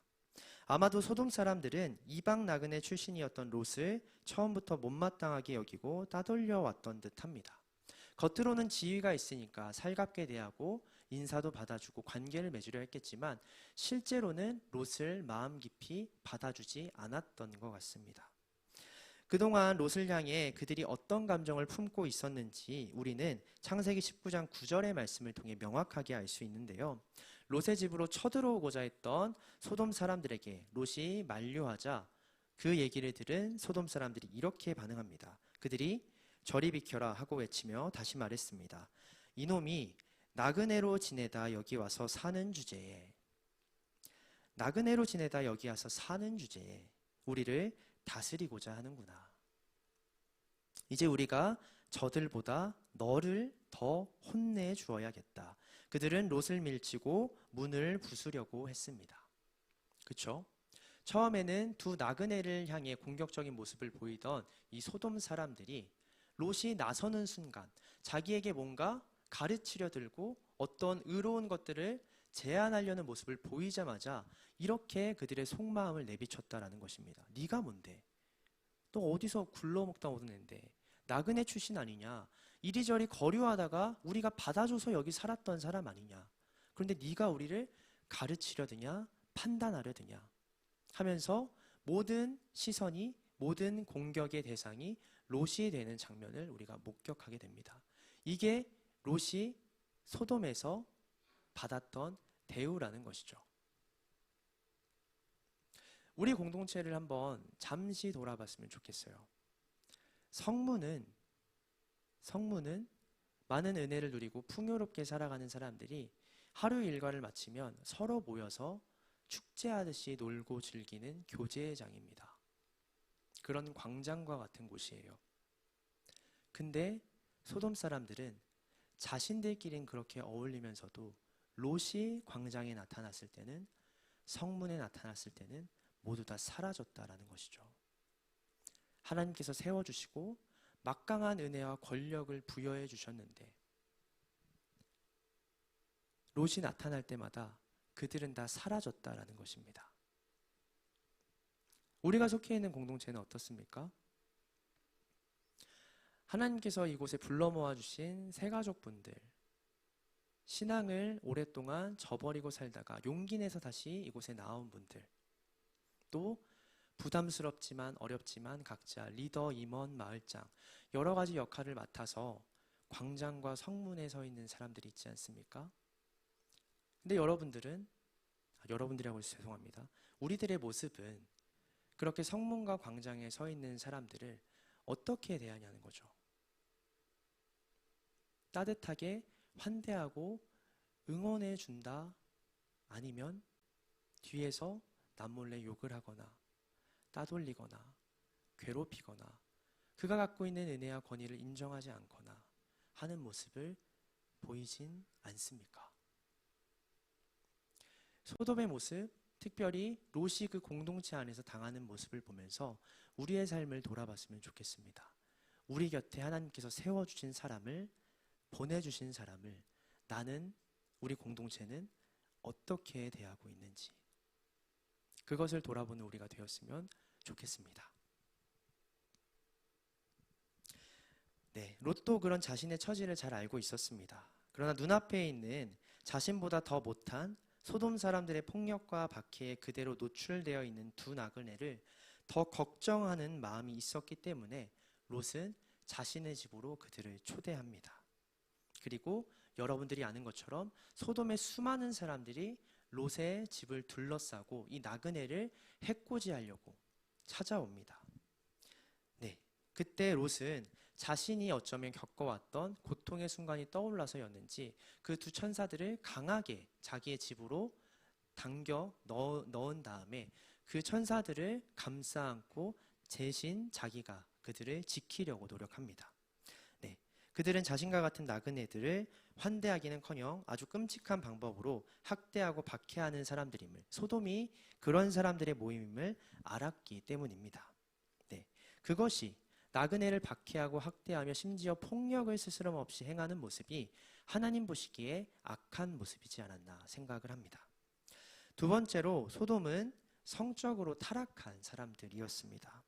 아마도 소돔 사람들은 이방 나그네 출신이었던 롯을 처음부터 못마땅하게 여기고 따돌려 왔던 듯합니다. 겉으로는 지위가 있으니까 살갑게 대하고 인사도 받아주고 관계를 맺으려 했겠지만 실제로는 롯을 마음 깊이 받아주지 않았던 것 같습니다. 그동안 롯을 향해 그들이 어떤 감정을 품고 있었는지 우리는 창세기 19장 9절의 말씀을 통해 명확하게 알 수 있는데요. 롯의 집으로 쳐들어오고자 했던 소돔 사람들에게 롯이 만류하자 그 얘기를 들은 소돔 사람들이 이렇게 반응합니다. 그들이 저리 비켜라 하고 외치며 다시 말했습니다. 이놈이 나그네로 지내다 여기 와서 사는 주제에, 나그네로 지내다 여기 와서 사는 주제에 우리를 다스리고자 하는구나. 이제 우리가 저들보다 너를 더 혼내 주어야겠다. 그들은 롯을 밀치고 문을 부수려고 했습니다. 그렇죠? 처음에는 두 나그네를 향해 공격적인 모습을 보이던 이 소돔 사람들이 롯이 나서는 순간 자기에게 뭔가 가르치려 들고 어떤 의로운 것들을 제안하려는 모습을 보이자마자 이렇게 그들의 속마음을 내비쳤다라는 것입니다. 네가 뭔데? 너 어디서 굴러먹다 오는 앤데? 나그네 출신 아니냐? 이리저리 거류하다가 우리가 받아줘서 여기 살았던 사람 아니냐? 그런데 네가 우리를 가르치려 드냐? 판단하려 드냐? 하면서 모든 시선이, 모든 공격의 대상이 롯이 되는 장면을 우리가 목격하게 됩니다. 이게 롯이 소돔에서 받았던 대우라는 것이죠. 우리 공동체를 한번 잠시 돌아봤으면 좋겠어요. 성문은 많은 은혜를 누리고 풍요롭게 살아가는 사람들이 하루 일과를 마치면 서로 모여서 축제하듯이 놀고 즐기는 교제의 장입니다. 그런 광장과 같은 곳이에요. 근데 소돔 사람들은 자신들끼리는 그렇게 어울리면서도 롯이 광장에 나타났을 때는, 성문에 나타났을 때는 모두 다 사라졌다라는 것이죠. 하나님께서 세워주시고 막강한 은혜와 권력을 부여해 주셨는데 롯이 나타날 때마다 그들은 다 사라졌다라는 것입니다. 우리가 속해 있는 공동체는 어떻습니까? 하나님께서 이곳에 불러 모아 주신 새 가족분들, 신앙을 오랫동안 저버리고 살다가 용기 내서 다시 이곳에 나온 분들, 또 부담스럽지만 어렵지만 각자 리더, 임원, 마을장 여러 가지 역할을 맡아서 광장과 성문에 서 있는 사람들이 있지 않습니까? 근데 여러분들이라고 해서 죄송합니다. 우리들의 모습은 그렇게 성문과 광장에 서 있는 사람들을 어떻게 대하냐는 거죠. 따뜻하게 환대하고 응원해 준다? 아니면 뒤에서 남몰래 욕을 하거나 따돌리거나 괴롭히거나 그가 갖고 있는 은혜와 권위를 인정하지 않거나 하는 모습을 보이진 않습니까? 소돔의 모습, 특별히 롯이 그 공동체 안에서 당하는 모습을 보면서 우리의 삶을 돌아봤으면 좋겠습니다. 우리 곁에 하나님께서 세워주신 사람을, 보내주신 사람을 나는, 우리 공동체는 어떻게 대하고 있는지, 그것을 돌아보는 우리가 되었으면 좋겠습니다. 네, 롯도 그런 자신의 처지를 잘 알고 있었습니다. 그러나 눈앞에 있는 자신보다 더 못한 소돔 사람들의 폭력과 박해에 그대로 노출되어 있는 두 나그네를 더 걱정하는 마음이 있었기 때문에 롯은 자신의 집으로 그들을 초대합니다. 그리고 여러분들이 아는 것처럼 소돔의 수많은 사람들이 롯의 집을 둘러싸고 이 나그네를 해코지하려고 찾아옵니다. 네, 그때 롯은 자신이 어쩌면 겪어왔던 고통의 순간이 떠올라서였는지 그 두 천사들을 강하게 자기의 집으로 당겨 넣은 다음에 그 천사들을 감싸 안고 대신 자기가 그들을 지키려고 노력합니다. 네, 그들은 자신과 같은 나그네들을 환대하기는커녕 아주 끔찍한 방법으로 학대하고 박해하는 사람들임을, 소돔이 그런 사람들의 모임임을 알았기 때문입니다. 네, 그것이 나그네를 박해하고 학대하며 심지어 폭력을 스스럼 없이 행하는 모습이 하나님 보시기에 악한 모습이지 않았나 생각을 합니다. 두 번째로 소돔은 성적으로 타락한 사람들이었습니다.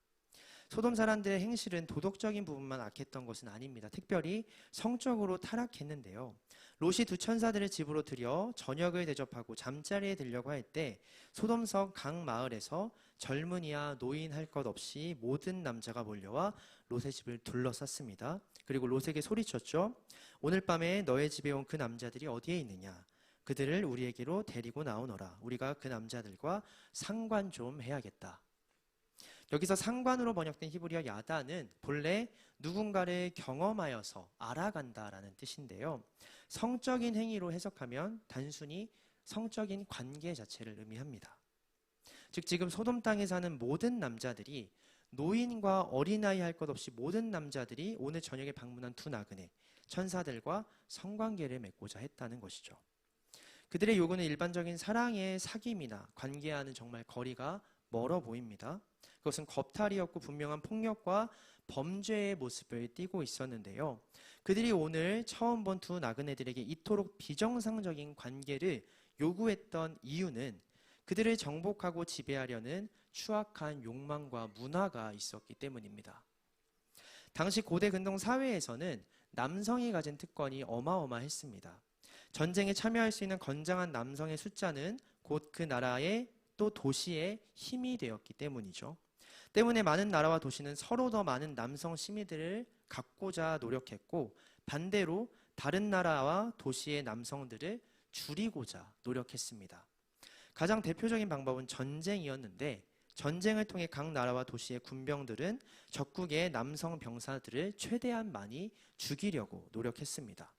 소돔 사람들의 행실은 도덕적인 부분만 악했던 것은 아닙니다. 특별히 성적으로 타락했는데요. 롯이 두 천사들을 집으로 들여 저녁을 대접하고 잠자리에 들려고 할 때 소돔성 각 마을에서 젊은이야 노인 할 것 없이 모든 남자가 몰려와 롯의 집을 둘러쌌습니다. 그리고 롯에게 소리쳤죠. 오늘 밤에 너의 집에 온 그 남자들이 어디에 있느냐? 그들을 우리에게로 데리고 나오너라. 우리가 그 남자들과 상관 좀 해야겠다. 여기서 상관으로 번역된 히브리어 야다는 본래 누군가를 경험하여서 알아간다라는 뜻인데요. 성적인 행위로 해석하면 단순히 성적인 관계 자체를 의미합니다. 즉 지금 소돔 땅에 사는 모든 남자들이, 노인과 어린아이 할 것 없이 모든 남자들이 오늘 저녁에 방문한 두 나그네 천사들과 성관계를 맺고자 했다는 것이죠. 그들의 요구는 일반적인 사랑의 사귐이나 관계와는 정말 거리가 멀어 보입니다. 그것은 겁탈이었고 분명한 폭력과 범죄의 모습을 띠고 있었는데요. 그들이 오늘 처음 본 두 나그네들에게 이토록 비정상적인 관계를 요구했던 이유는 그들을 정복하고 지배하려는 추악한 욕망과 문화가 있었기 때문입니다. 당시 고대 근동 사회에서는 남성이 가진 특권이 어마어마했습니다. 전쟁에 참여할 수 있는 건장한 남성의 숫자는 곧 그 나라의 또 도시의 힘이 되었기 때문이죠. 때문에 많은 나라와 도시는 서로 더 많은 남성 시민들을 갖고자 노력했고, 반대로 다른 나라와 도시의 남성들을 줄이고자 노력했습니다. 가장 대표적인 방법은 전쟁이었는데, 전쟁을 통해 각 나라와 도시의 군병들은 적국의 남성 병사들을 최대한 많이 죽이려고 노력했습니다.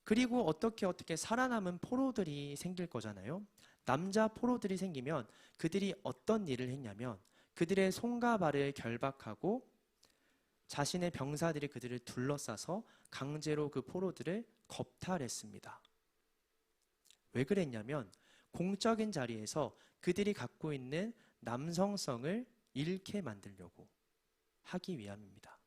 그리고 어떻게 살아남은 포로들이 생길 거잖아요. 남자 포로들이 생기면 그들이 어떤 일을 했냐면 그들의 손과 발을 결박하고 자신의 병사들이 그들을 둘러싸서 강제로 그 포로들을 겁탈했습니다. 왜 그랬냐면 공적인 자리에서 그들이 갖고 있는 남성성을 잃게 만들려고 하기 위함입니다.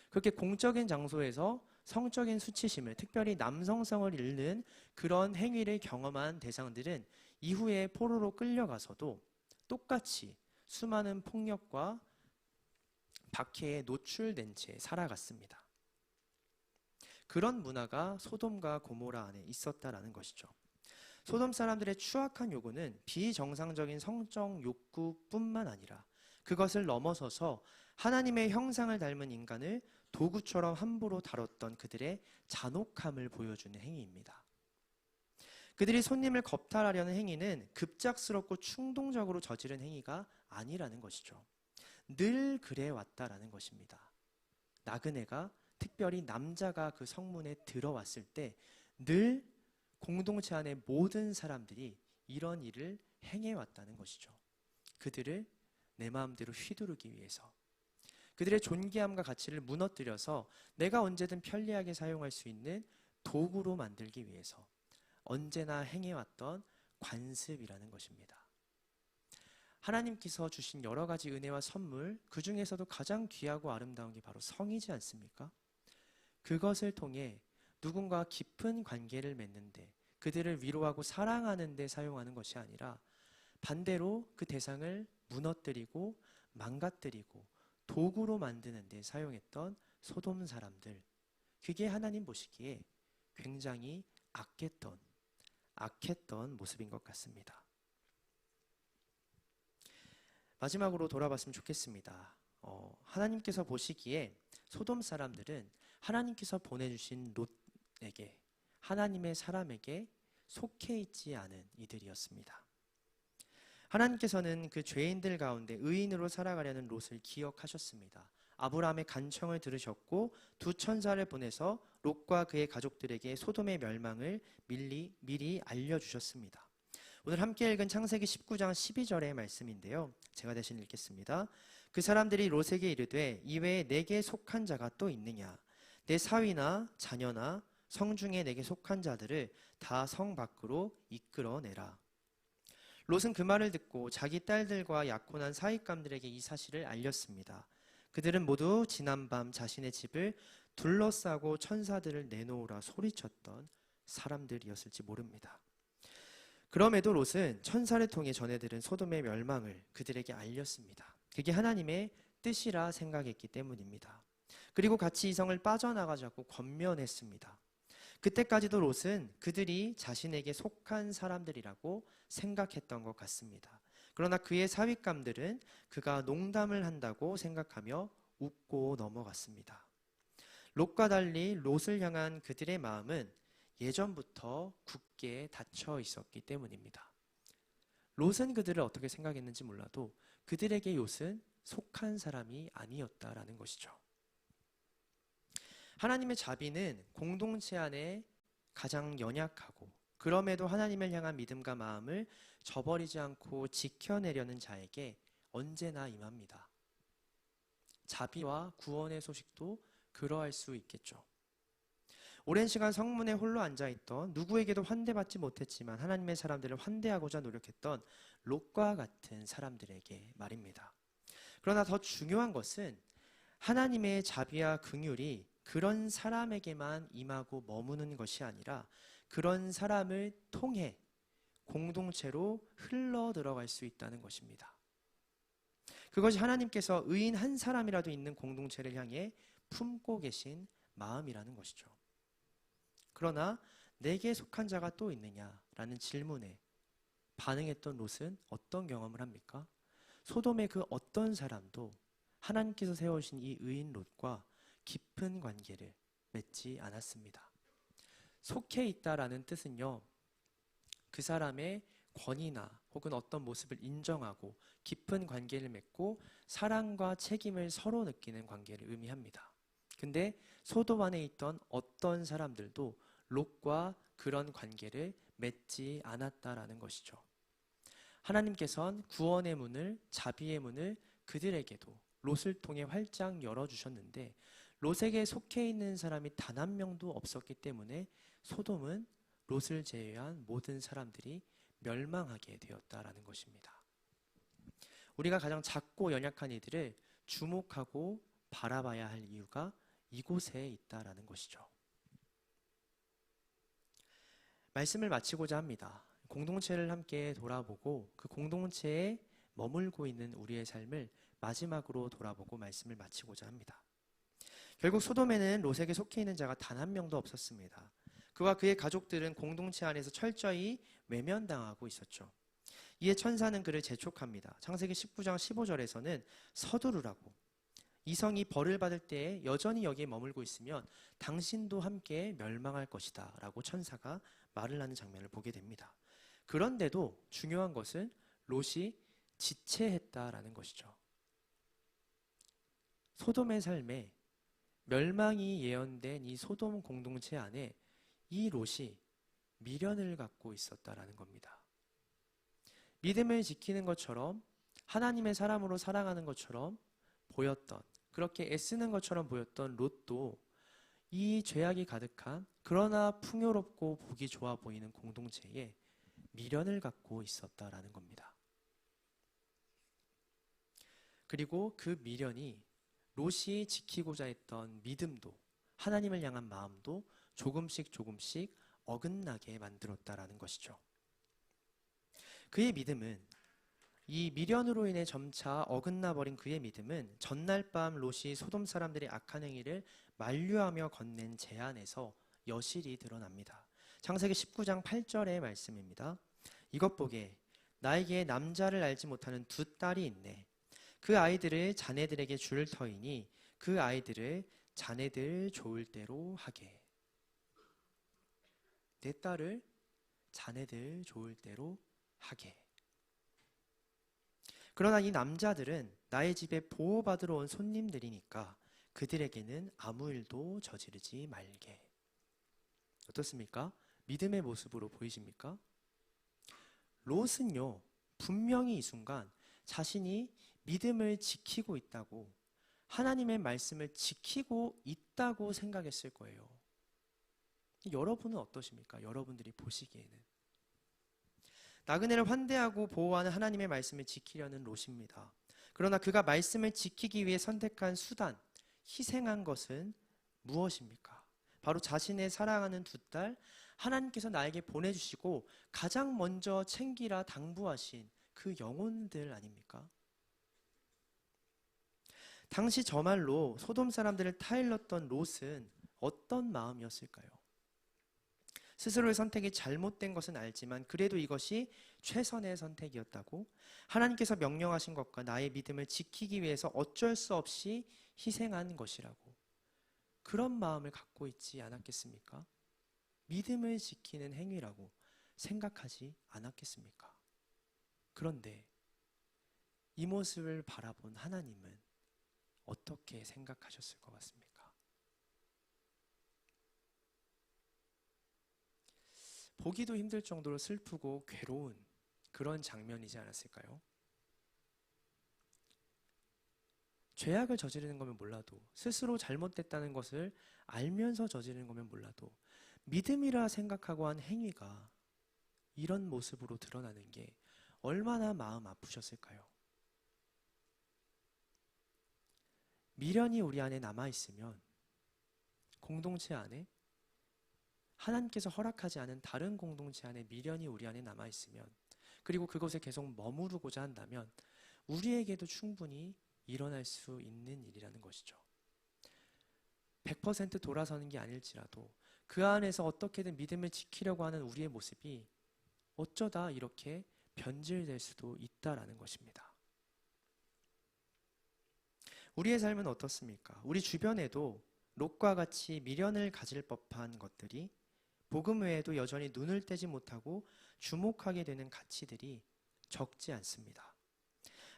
그렇게 공적인 장소에서 성적인 수치심을, 특별히 남성성을 잃는 그런 행위를 경험한 대상들은 이후에 포로로 끌려가서도 똑같이 수많은 폭력과 박해에 노출된 채 살아갔습니다. 그런 문화가 소돔과 고모라 안에 있었다라는 것이죠. 소돔 사람들의 추악한 요구는 비정상적인 성적 욕구뿐만 아니라 그것을 넘어서서 하나님의 형상을 닮은 인간을 도구처럼 함부로 다뤘던 그들의 잔혹함을 보여주는 행위입니다. 그들이 손님을 겁탈하려는 행위는 급작스럽고 충동적으로 저지른 행위가 아니라는 것이죠. 늘 그래왔다라는 것입니다. 나그네가, 특별히 남자가 그 성문에 들어왔을 때 늘 공동체 안의 모든 사람들이 이런 일을 행해왔다는 것이죠. 그들을 내 마음대로 휘두르기 위해서, 그들의 존귀함과 가치를 무너뜨려서 내가 언제든 편리하게 사용할 수 있는 도구로 만들기 위해서 언제나 행해왔던 관습이라는 것입니다. 하나님께서 주신 여러 가지 은혜와 선물, 그 중에서도 가장 귀하고 아름다운 게 바로 성이지 않습니까? 그것을 통해 누군가 깊은 관계를 맺는데, 그들을 위로하고 사랑하는 데 사용하는 것이 아니라 반대로 그 대상을 무너뜨리고 망가뜨리고 도구로 만드는 데 사용했던 소돔 사람들, 그게 하나님 보시기에 굉장히 악했던 모습인 것 같습니다. 마지막으로 돌아봤으면 좋겠습니다. 하나님께서 보시기에 소돔 사람들은 하나님께서 보내주신 롯에게, 하나님의 사람에게 속해 있지 않은 이들이었습니다. 하나님께서는 그 죄인들 가운데 의인으로 살아가려는 롯을 기억하셨습니다. 아브라함의 간청을 들으셨고 두 천사를 보내서 롯과 그의 가족들에게 소돔의 멸망을 미리 알려주셨습니다. 오늘 함께 읽은 창세기 19장 12절의 말씀인데요, 제가 대신 읽겠습니다. 그 사람들이 롯에게 이르되 이외에 내게 속한 자가 또 있느냐? 내 사위나 자녀나 성중에 내게 속한 자들을 다 성 밖으로 이끌어내라. 롯은 그 말을 듣고 자기 딸들과 약혼한 사윗감들에게 이 사실을 알렸습니다. 그들은 모두 지난밤 자신의 집을 둘러싸고 천사들을 내놓으라 소리쳤던 사람들이었을지 모릅니다. 그럼에도 롯은 천사를 통해 전해들은 소돔의 멸망을 그들에게 알렸습니다. 그게 하나님의 뜻이라 생각했기 때문입니다. 그리고 같이 이 성을 빠져나가자고 권면했습니다. 그때까지도 롯은 그들이 자신에게 속한 사람들이라고 생각했던 것 같습니다. 그러나 그의 사윗감들은 그가 농담을 한다고 생각하며 웃고 넘어갔습니다. 롯과 달리 롯을 향한 그들의 마음은 예전부터 굳게 닫혀 있었기 때문입니다. 롯은 그들을 어떻게 생각했는지 몰라도 그들에게 롯은 속한 사람이 아니었다라는 것이죠. 하나님의 자비는 공동체 안에 가장 연약하고 그럼에도 하나님을 향한 믿음과 마음을 저버리지 않고 지켜내려는 자에게 언제나 임합니다. 자비와 구원의 소식도 그러할 수 있겠죠. 오랜 시간 성문에 홀로 앉아있던, 누구에게도 환대받지 못했지만 하나님의 사람들을 환대하고자 노력했던 롯과 같은 사람들에게 말입니다. 그러나 더 중요한 것은 하나님의 자비와 긍휼이 그런 사람에게만 임하고 머무는 것이 아니라 그런 사람을 통해 공동체로 흘러 들어갈 수 있다는 것입니다. 그것이 하나님께서 의인 한 사람이라도 있는 공동체를 향해 품고 계신 마음이라는 것이죠. 그러나 내게 속한 자가 또 있느냐라는 질문에 반응했던 롯은 어떤 경험을 합니까? 소돔의 그 어떤 사람도 하나님께서 세우신 이 의인 롯과 깊은 관계를 맺지 않았습니다. 속해 있다라는 뜻은요, 그 사람의 권위나 혹은 어떤 모습을 인정하고 깊은 관계를 맺고 사랑과 책임을 서로 느끼는 관계를 의미합니다. 근데 소돔 안에 있던 어떤 사람들도 롯과 그런 관계를 맺지 않았다라는 것이죠. 하나님께서는 구원의 문을, 자비의 문을 그들에게도 롯을 통해 활짝 열어주셨는데 롯에게 속해 있는 사람이 단 한 명도 없었기 때문에 소돔은 롯을 제외한 모든 사람들이 멸망하게 되었다라는 것입니다. 우리가 가장 작고 연약한 이들을 주목하고 바라봐야 할 이유가 이곳에 있다라는 것이죠. 말씀을 마치고자 합니다. 공동체를 함께 돌아보고 그 공동체에 머물고 있는 우리의 삶을 마지막으로 돌아보고 말씀을 마치고자 합니다. 결국 소돔에는 롯에게 속해 있는 자가 단 한 명도 없었습니다. 그와 그의 가족들은 공동체 안에서 철저히 외면당하고 있었죠. 이에 천사는 그를 재촉합니다. 창세기 19장 15절에서는 서두르라고, 이 성이 벌을 받을 때에 여전히 여기에 머물고 있으면 당신도 함께 멸망할 것이다 라고 천사가 말을 하는 장면을 보게 됩니다. 그런데도 중요한 것은 롯이 지체했다라는 것이죠. 소돔의 삶에 멸망이 예언된 이 소돔 공동체 안에 이 롯이 미련을 갖고 있었다라는 겁니다. 믿음을 지키는 것처럼 하나님의 사람으로 살아가는 것처럼 보였던, 그렇게 애쓰는 것처럼 보였던 롯도 이 죄악이 가득한 그러나 풍요롭고 보기 좋아 보이는 공동체에 미련을 갖고 있었다라는 겁니다. 그리고 그 미련이 롯이 지키고자 했던 믿음도, 하나님을 향한 마음도 조금씩 어긋나게 만들었다라는 것이죠. 그의 믿음은, 이 미련으로 인해 점차 어긋나 버린 그의 믿음은 전날 밤 롯이 소돔 사람들의 악한 행위를 만류하며 건넨 제안에서 여실히 드러납니다. 창세기 19장 8절의 말씀입니다. 이것 보게, 나에게 남자를 알지 못하는 두 딸이 있네. 그 아이들을 자네들에게 줄 터이니 그 아이들을 자네들 좋을 대로 하게. 내 딸을 자네들 좋을 대로 하게. 그러나 이 남자들은 나의 집에 보호받으러 온 손님들이니까 그들에게는 아무 일도 저지르지 말게. 어떻습니까? 믿음의 모습으로 보이십니까? 롯은요, 분명히 이 순간 자신이 믿음을 지키고 있다고, 하나님의 말씀을 지키고 있다고 생각했을 거예요. 여러분은 어떠십니까? 여러분들이 보시기에는. 나그네를 환대하고 보호하는 하나님의 말씀을 지키려는 롯입니다. 그러나 그가 말씀을 지키기 위해 선택한 수단, 희생한 것은 무엇입니까? 바로 자신의 사랑하는 두 딸, 하나님께서 나에게 보내주시고 가장 먼저 챙기라 당부하신 그 영혼들 아닙니까? 당시 저 말로 소돔 사람들을 타일렀던 롯은 어떤 마음이었을까요? 스스로의 선택이 잘못된 것은 알지만 그래도 이것이 최선의 선택이었다고, 하나님께서 명령하신 것과 나의 믿음을 지키기 위해서 어쩔 수 없이 희생한 것이라고, 그런 마음을 갖고 있지 않았겠습니까? 믿음을 지키는 행위라고 생각하지 않았겠습니까? 그런데 이 모습을 바라본 하나님은 어떻게 생각하셨을 것 같습니까? 보기도 힘들 정도로 슬프고 괴로운 그런 장면이지 않았을까요? 죄악을 저지르는 거면 몰라도, 스스로 잘못됐다는 것을 알면서 저지르는 거면 몰라도 믿음이라 생각하고 한 행위가 이런 모습으로 드러나는 게 얼마나 마음 아프셨을까요? 미련이 우리 안에 남아있으면, 공동체 안에 하나님께서 허락하지 않은 다른 공동체 안에 미련이 우리 안에 남아있으면, 그리고 그곳에 계속 머무르고자 한다면 우리에게도 충분히 일어날 수 있는 일이라는 것이죠. 100% 돌아서는 게 아닐지라도 그 안에서 어떻게든 믿음을 지키려고 하는 우리의 모습이 어쩌다 이렇게 변질될 수도 있다라는 것입니다. 우리의 삶은 어떻습니까? 우리 주변에도 롯과 같이 미련을 가질 법한 것들이, 복음 외에도 여전히 눈을 떼지 못하고 주목하게 되는 가치들이 적지 않습니다.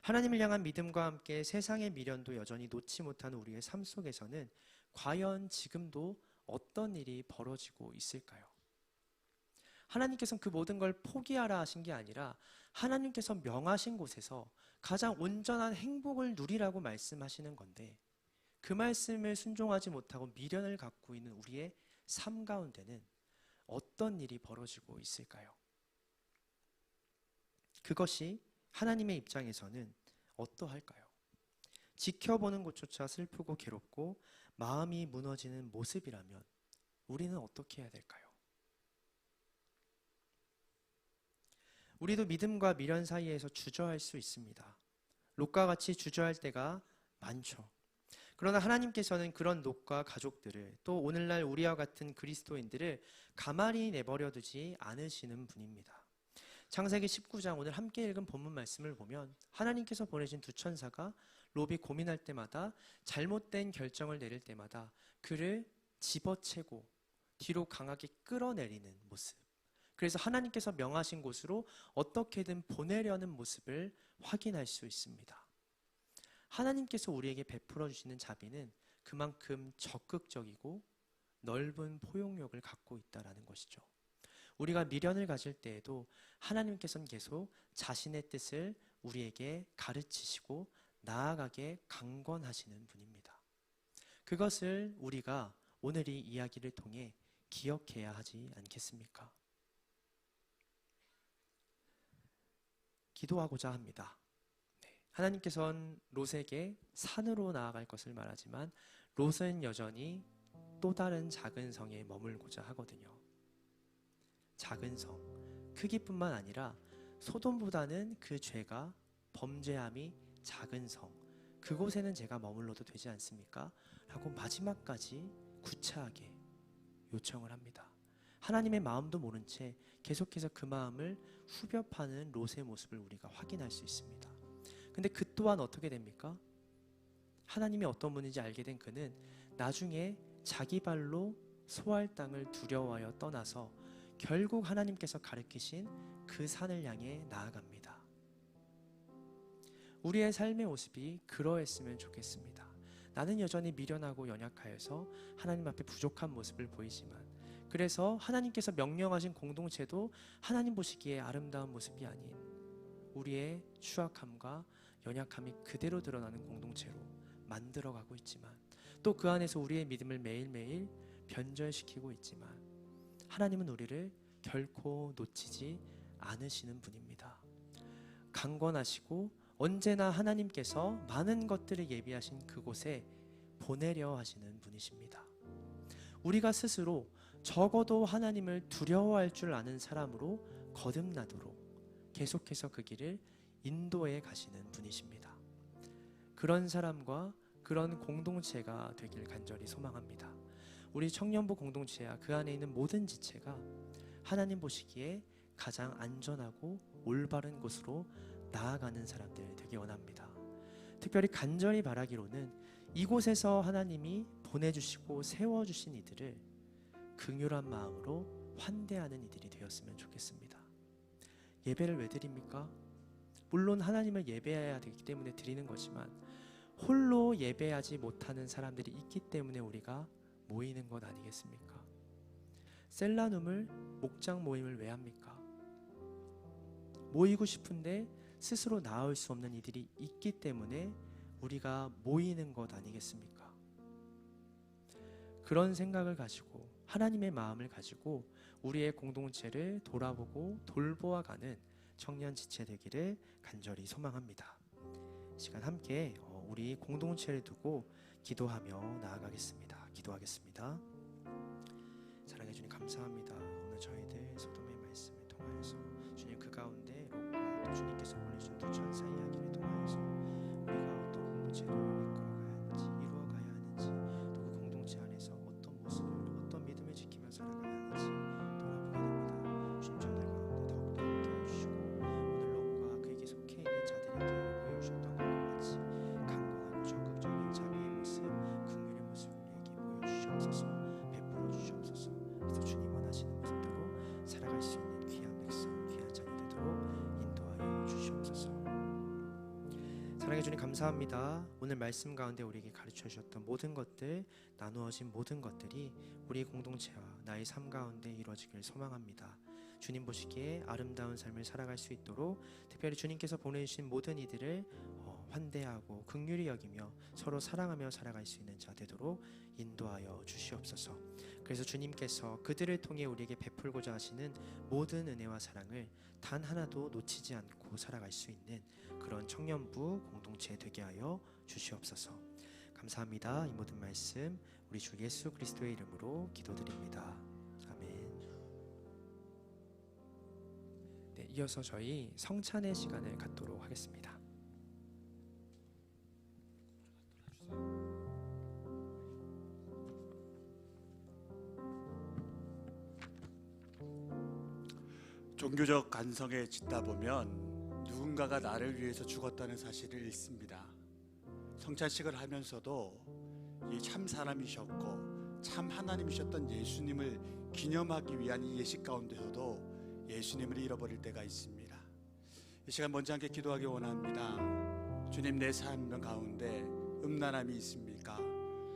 하나님을 향한 믿음과 함께 세상의 미련도 여전히 놓지 못하는 우리의 삶 속에서는 과연 지금도 어떤 일이 벌어지고 있을까요? 하나님께서는 그 모든 걸 포기하라 하신 게 아니라 하나님께서 명하신 곳에서 가장 온전한 행복을 누리라고 말씀하시는 건데, 그 말씀을 순종하지 못하고 미련을 갖고 있는 우리의 삶 가운데는 어떤 일이 벌어지고 있을까요? 그것이 하나님의 입장에서는 어떠할까요? 지켜보는 것조차 슬프고 괴롭고 마음이 무너지는 모습이라면 우리는 어떻게 해야 될까요? 우리도 믿음과 미련 사이에서 주저할 수 있습니다. 롯과 같이 주저할 때가 많죠. 그러나 하나님께서는 그런 롯과 가족들을, 또 오늘날 우리와 같은 그리스도인들을 가만히 내버려 두지 않으시는 분입니다. 창세기 19장 오늘 함께 읽은 본문 말씀을 보면 하나님께서 보내신 두 천사가 롯이 고민할 때마다, 잘못된 결정을 내릴 때마다 그를 집어채고 뒤로 강하게 끌어내리는 모습, 그래서 하나님께서 명하신 곳으로 어떻게든 보내려는 모습을 확인할 수 있습니다. 하나님께서 우리에게 베풀어 주시는 자비는 그만큼 적극적이고 넓은 포용력을 갖고 있다는 것이죠. 우리가 미련을 가질 때에도 하나님께서는 계속 자신의 뜻을 우리에게 가르치시고 나아가게 강권하시는 분입니다. 그것을 우리가 오늘 이 이야기를 통해 기억해야 하지 않겠습니까? 기도하고자 합니다. 하나님께서는 롯에게 산으로 나아갈 것을 말하지만 롯은 여전히 또 다른 작은 성에 머물고자 하거든요. 작은 성, 크기뿐만 아니라 소돔보다는 그 죄가, 범죄함이 작은 성, 그곳에는 제가 머물러도 되지 않습니까? 라고 마지막까지 구차하게 요청을 합니다. 하나님의 마음도 모른 채 계속해서 그 마음을 후벼 파는 롯의 모습을 우리가 확인할 수 있습니다. 근데 그 또한 어떻게 됩니까? 하나님이 어떤 분인지 알게 된 그는 나중에 자기 발로 소할 땅을 두려워하여 떠나서 결국 하나님께서 가르치신 그 산을 향해 나아갑니다. 우리의 삶의 모습이 그러했으면 좋겠습니다. 나는 여전히 미련하고 연약하여서 하나님 앞에 부족한 모습을 보이지만, 그래서 하나님께서 명령하신 공동체도 하나님 보시기에 아름다운 모습이 아닌 우리의 추악함과 연약함이 그대로 드러나는 공동체로 만들어가고 있지만, 또 그 안에서 우리의 믿음을 매일매일 변절시키고 있지만, 하나님은 우리를 결코 놓치지 않으시는 분입니다. 강권하시고 언제나 하나님께서 많은 것들을 예비하신 그곳에 보내려 하시는 분이십니다. 우리가 스스로 적어도 하나님을 두려워할 줄 아는 사람으로 거듭나도록 계속해서 그 길을 인도해 가시는 분이십니다. 그런 사람과 그런 공동체가 되길 간절히 소망합니다. 우리 청년부 공동체와 그 안에 있는 모든 지체가 하나님 보시기에 가장 안전하고 올바른 곳으로 나아가는 사람들 되기 원합니다. 특별히 간절히 바라기로는 이곳에서 하나님이 보내주시고 세워주신 이들을 긍휼한 마음으로 환대하는 이들이 되었으면 좋겠습니다. 예배를 왜 드립니까? 물론 하나님을 예배해야 되기 때문에 드리는 거지만 홀로 예배하지 못하는 사람들이 있기 때문에 우리가 모이는 것 아니겠습니까? 셀라눔을, 목장 모임을 왜 합니까? 모이고 싶은데 스스로 나올 수 없는 이들이 있기 때문에 우리가 모이는 것 아니겠습니까? 그런 생각을 가지고, 하나님의 마음을 가지고 우리의 공동체를 돌아보고 돌보아가는 청년 지체 되기를 간절히 소망합니다. 이 시간 함께 우리 공동체를 두고 기도하며 나아가겠습니다. 기도하겠습니다. 사랑해 주님 감사합니다. 오늘 저희들 소돔의 말씀을 통하여서 주님 그 가운데 롯과 또 주님께서 보내주신 두 천사 이야기를 통하여서 우리가 어떤 공동체를 이끌어가야 하는지 이루어가야 하는지 또 그 공동체 안에서 어떤 모습을 어떤 믿음을 지키며 살아가야 하는지 돌아보게 됩니다. 주님 저희들 가운데 더욱더 함께해 주시고 오늘 롯과 그에게 속해 있는 자들에게 보여주셨던 것과 같이 강건하고 적극적인 자비의 모습 긍휼의 모습 우리에게 보여주시옵소서. 베풀어 주시옵소서. 그래서 주님 원하시는 모습대로 살아갈 수 있는 귀한 백성 귀한 자녀 되도록 인도하여 주시옵소서. 사랑해 주님 감사합니다. 오늘 말씀 가운데 우리에게 가르쳐 주셨던 모든 것들 나누어진 모든 것들이 우리 공동체와 나의 삶 가운데 이루어지길 소망합니다. 주님 보시기에 아름다운 삶을 살아갈 수 있도록 특별히 주님께서 보내주신 모든 이들을 환대하고 긍휼히 여기며 서로 사랑하며 살아갈 수 있는 자 되도록 인도하여 주시옵소서. 그래서 주님께서 그들을 통해 우리에게 베풀고자 하시는 모든 은혜와 사랑을 단 하나도 놓치지 않고 살아갈 수 있는 그런 청년부 공동체 되게 하여 주시옵소서. 감사합니다. 이 모든 말씀 우리 주 예수 그리스도의 이름으로 기도드립니다. 아멘. 네, 이어서 저희 성찬의 시간을 갖도록 하겠습니다. 종교적 간성에 짙다 보면 누군가가 나를 위해서 죽었다는 사실을 읽습니다. 성찬식을 하면서도 이 참 사람이셨고 참 하나님이셨던 예수님을 기념하기 위한 이 예식 가운데서도 예수님을 잃어버릴 때가 있습니다. 이 시간 먼저 함께 기도하기 원합니다. 주님, 내 삶 가운데 음란함이 있습니까?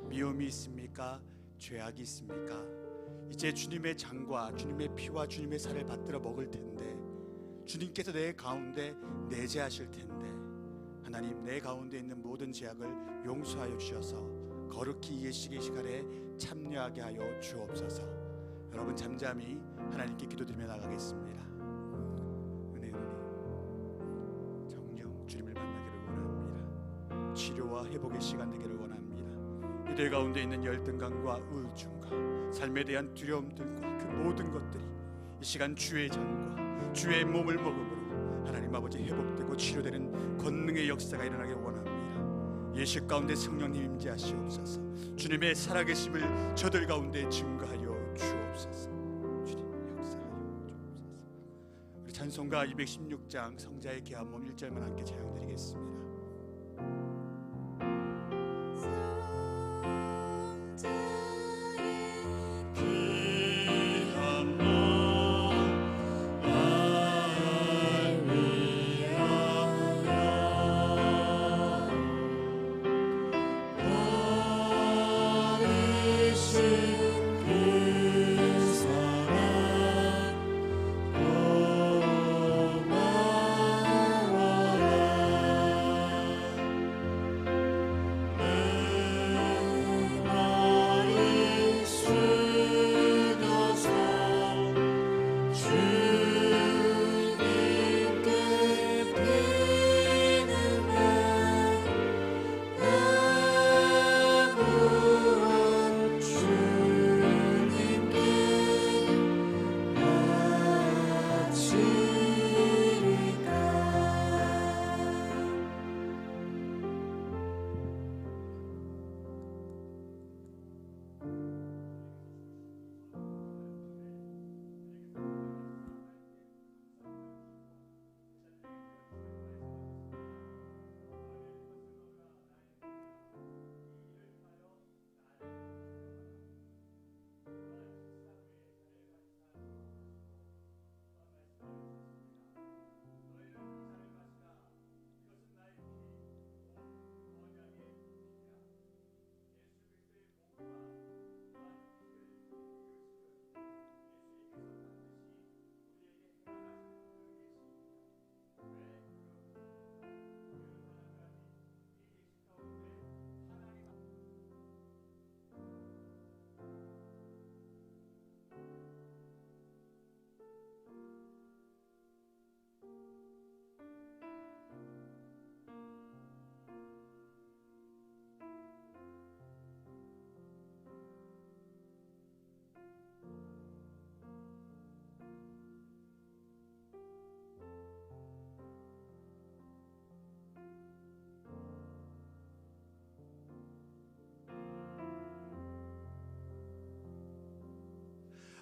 미움이 있습니까? 죄악이 있습니까? 이제 주님의 장과 주님의 피와 주님의 살을 받들어 먹을 텐데 주님께서 내 가운데 내재하실 텐데 하나님, 내 가운데 있는 모든 죄악을 용서하여 주셔서 거룩히 이 예식의 시간에 참여하게 하여 주옵소서. 여러분 잠잠히 하나님께 기도드리며 나가겠습니다. 은혜의 눈이 정녕 주님을 만나기를 원합니다. 치료와 회복의 시간 되기를 원합니다. 이들 가운데 있는 열등감과 우울증과 삶에 대한 두려움들과 그 모든 것들이 이 시간 주의 장과 주의 몸을 먹음으로 하나님 아버지 회복되고 치료되는 권능의 역사가 일어나길 원합니다. 예식 가운데 성령님 임재하시옵소서. 주님의 살아계심을 저들 가운데 증거하여 주옵소서. 주님 역사하여 주옵소서. 우리 찬송가 216장 성자의 귀한 몸 1절만 함께 찬양드리겠습니다.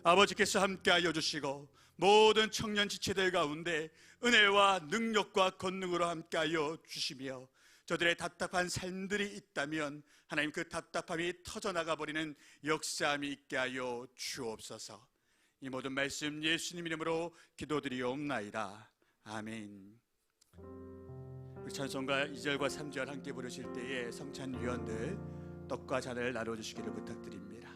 아버지께서 함께하여 주시고 모든 청년 지체들 가운데 은혜와 능력과 권능으로 함께하여 주시며 저들의 답답한 삶들이 있다면 하나님 그 답답함이 터져나가 버리는 역사함이 있게 하여 주옵소서. 이 모든 말씀 예수님 이름으로 기도드리옵나이다. 아멘. 우리 찬송가 2절과 3절 함께 부르실 때에 성찬위원들 떡과 잔을 나눠주시기를 부탁드립니다.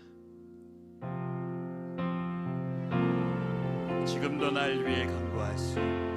지금도 날 위해 간구하시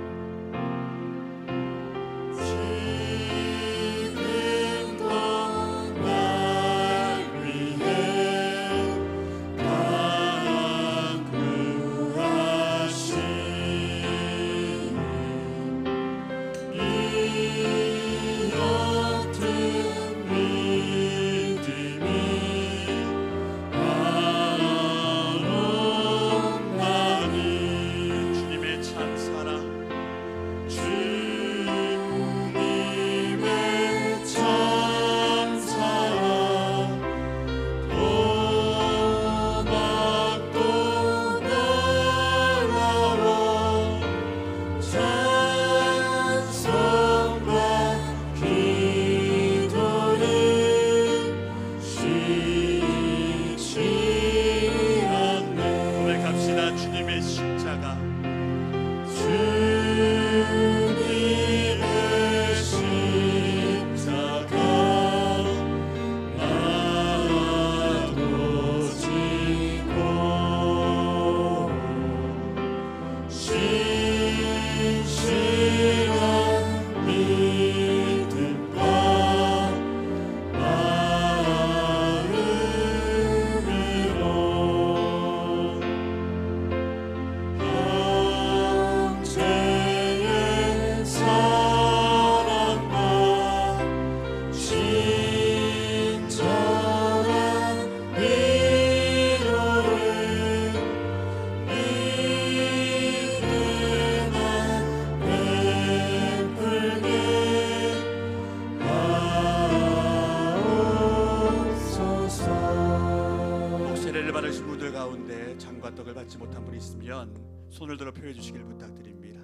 손을 들어 표해 주시길 부탁드립니다.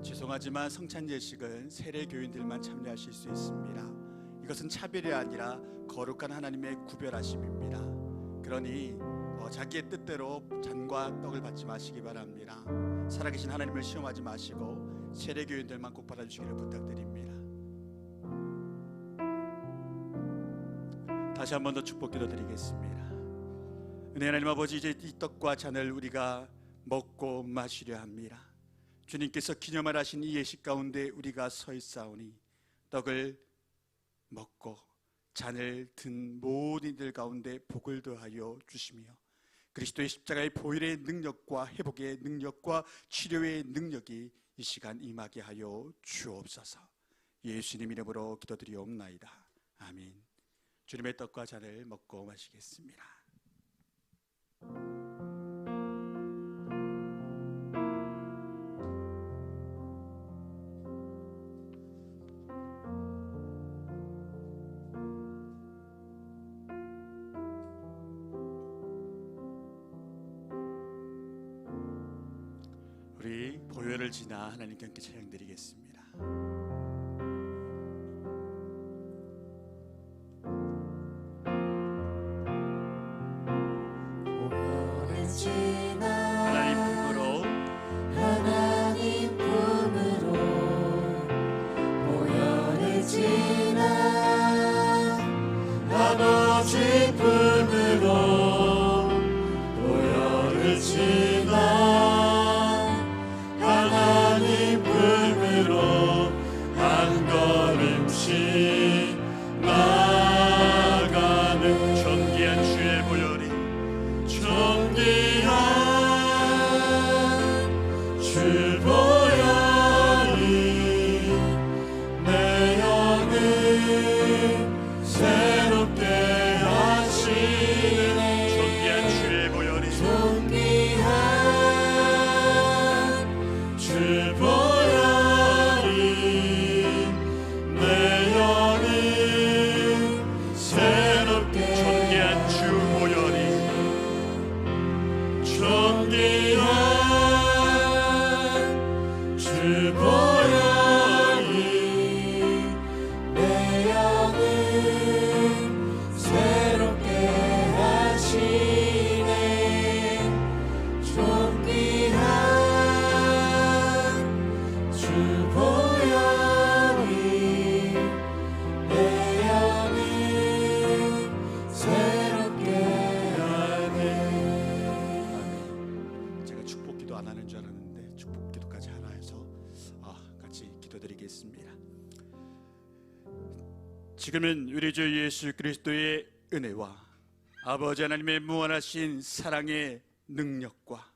죄송하지만 성찬 예식은 세례 교인들만 참여하실 수 있습니다. 이것은 차별이 아니라 거룩한 하나님의 구별하심입니다. 그러니 자기의 뜻대로 잔과 떡을 받지 마시기 바랍니다. 살아계신 하나님을 시험하지 마시고 세례 교인들만 꼭 받아주시기를 부탁드립니다. 다시 한 번 더 축복 기도드리겠습니다. 은혜 하나님 아버지, 이제 이 떡과 잔을 우리가 먹고 마시려 합니다. 주님께서 기념을 하신 이 예식 가운데 우리가 서 있사오니 떡을 먹고 잔을 든 모든 이들 가운데 복을 더하여 주시며 그리스도의 십자가의 보혈의 능력과 회복의 능력과 치료의 능력이 이 시간 임하게 하여 주옵소서. 예수님 이름으로 기도드리옵나이다. 아멘. 주님의 떡과 잔을 먹고 마시겠습니다. 우리 보혈을 지나 하나님께 함께 찬양드리겠습니다. 지금은 우리 주 예수 그리스도의 은혜와 아버지 하나님의 무한하신 사랑의 능력과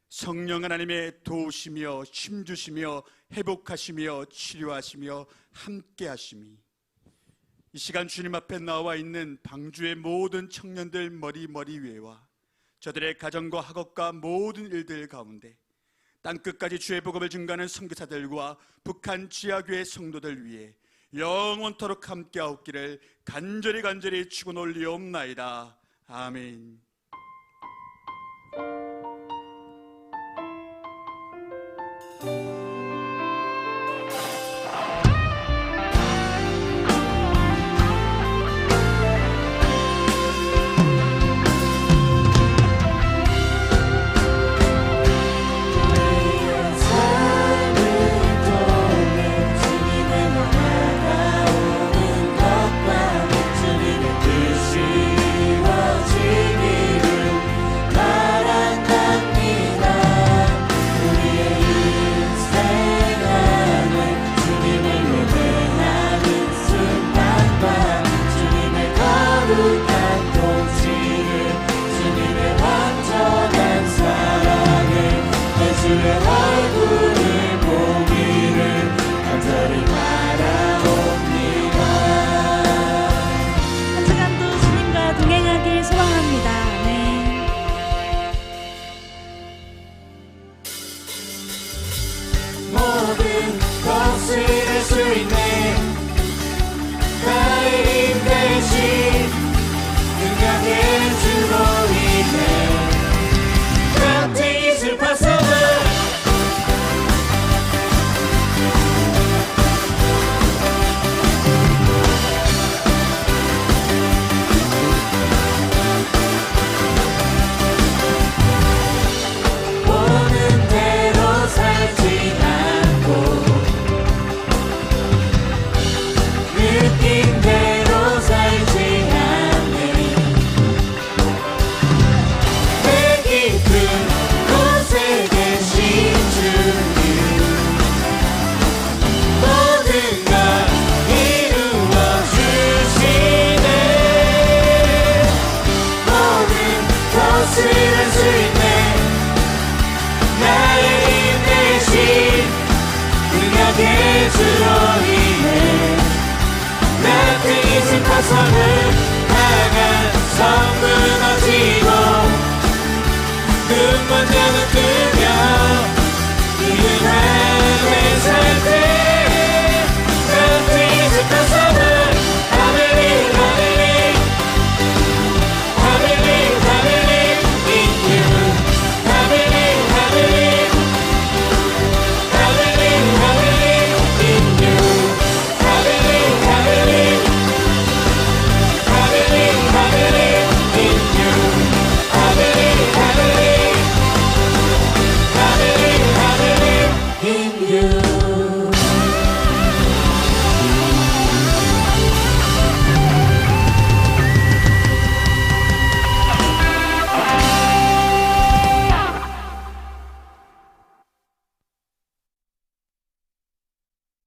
성령 하나님의 도우시며 힘주시며 회복하시며 치료하시며 함께하심이 이 시간 주님 앞에 나와 있는 방주의 모든 청년들 머리 위에와 저들의 가정과 학업과 모든 일들 가운데 땅끝까지 주의 복음을 증거하는 선교사들과 북한 지하교회 성도들 위해 영원토록 함께하옵기를 간절히 축원 올리옵나이다. 아멘. 가서는 강한 성 무너지고 눈먼 자는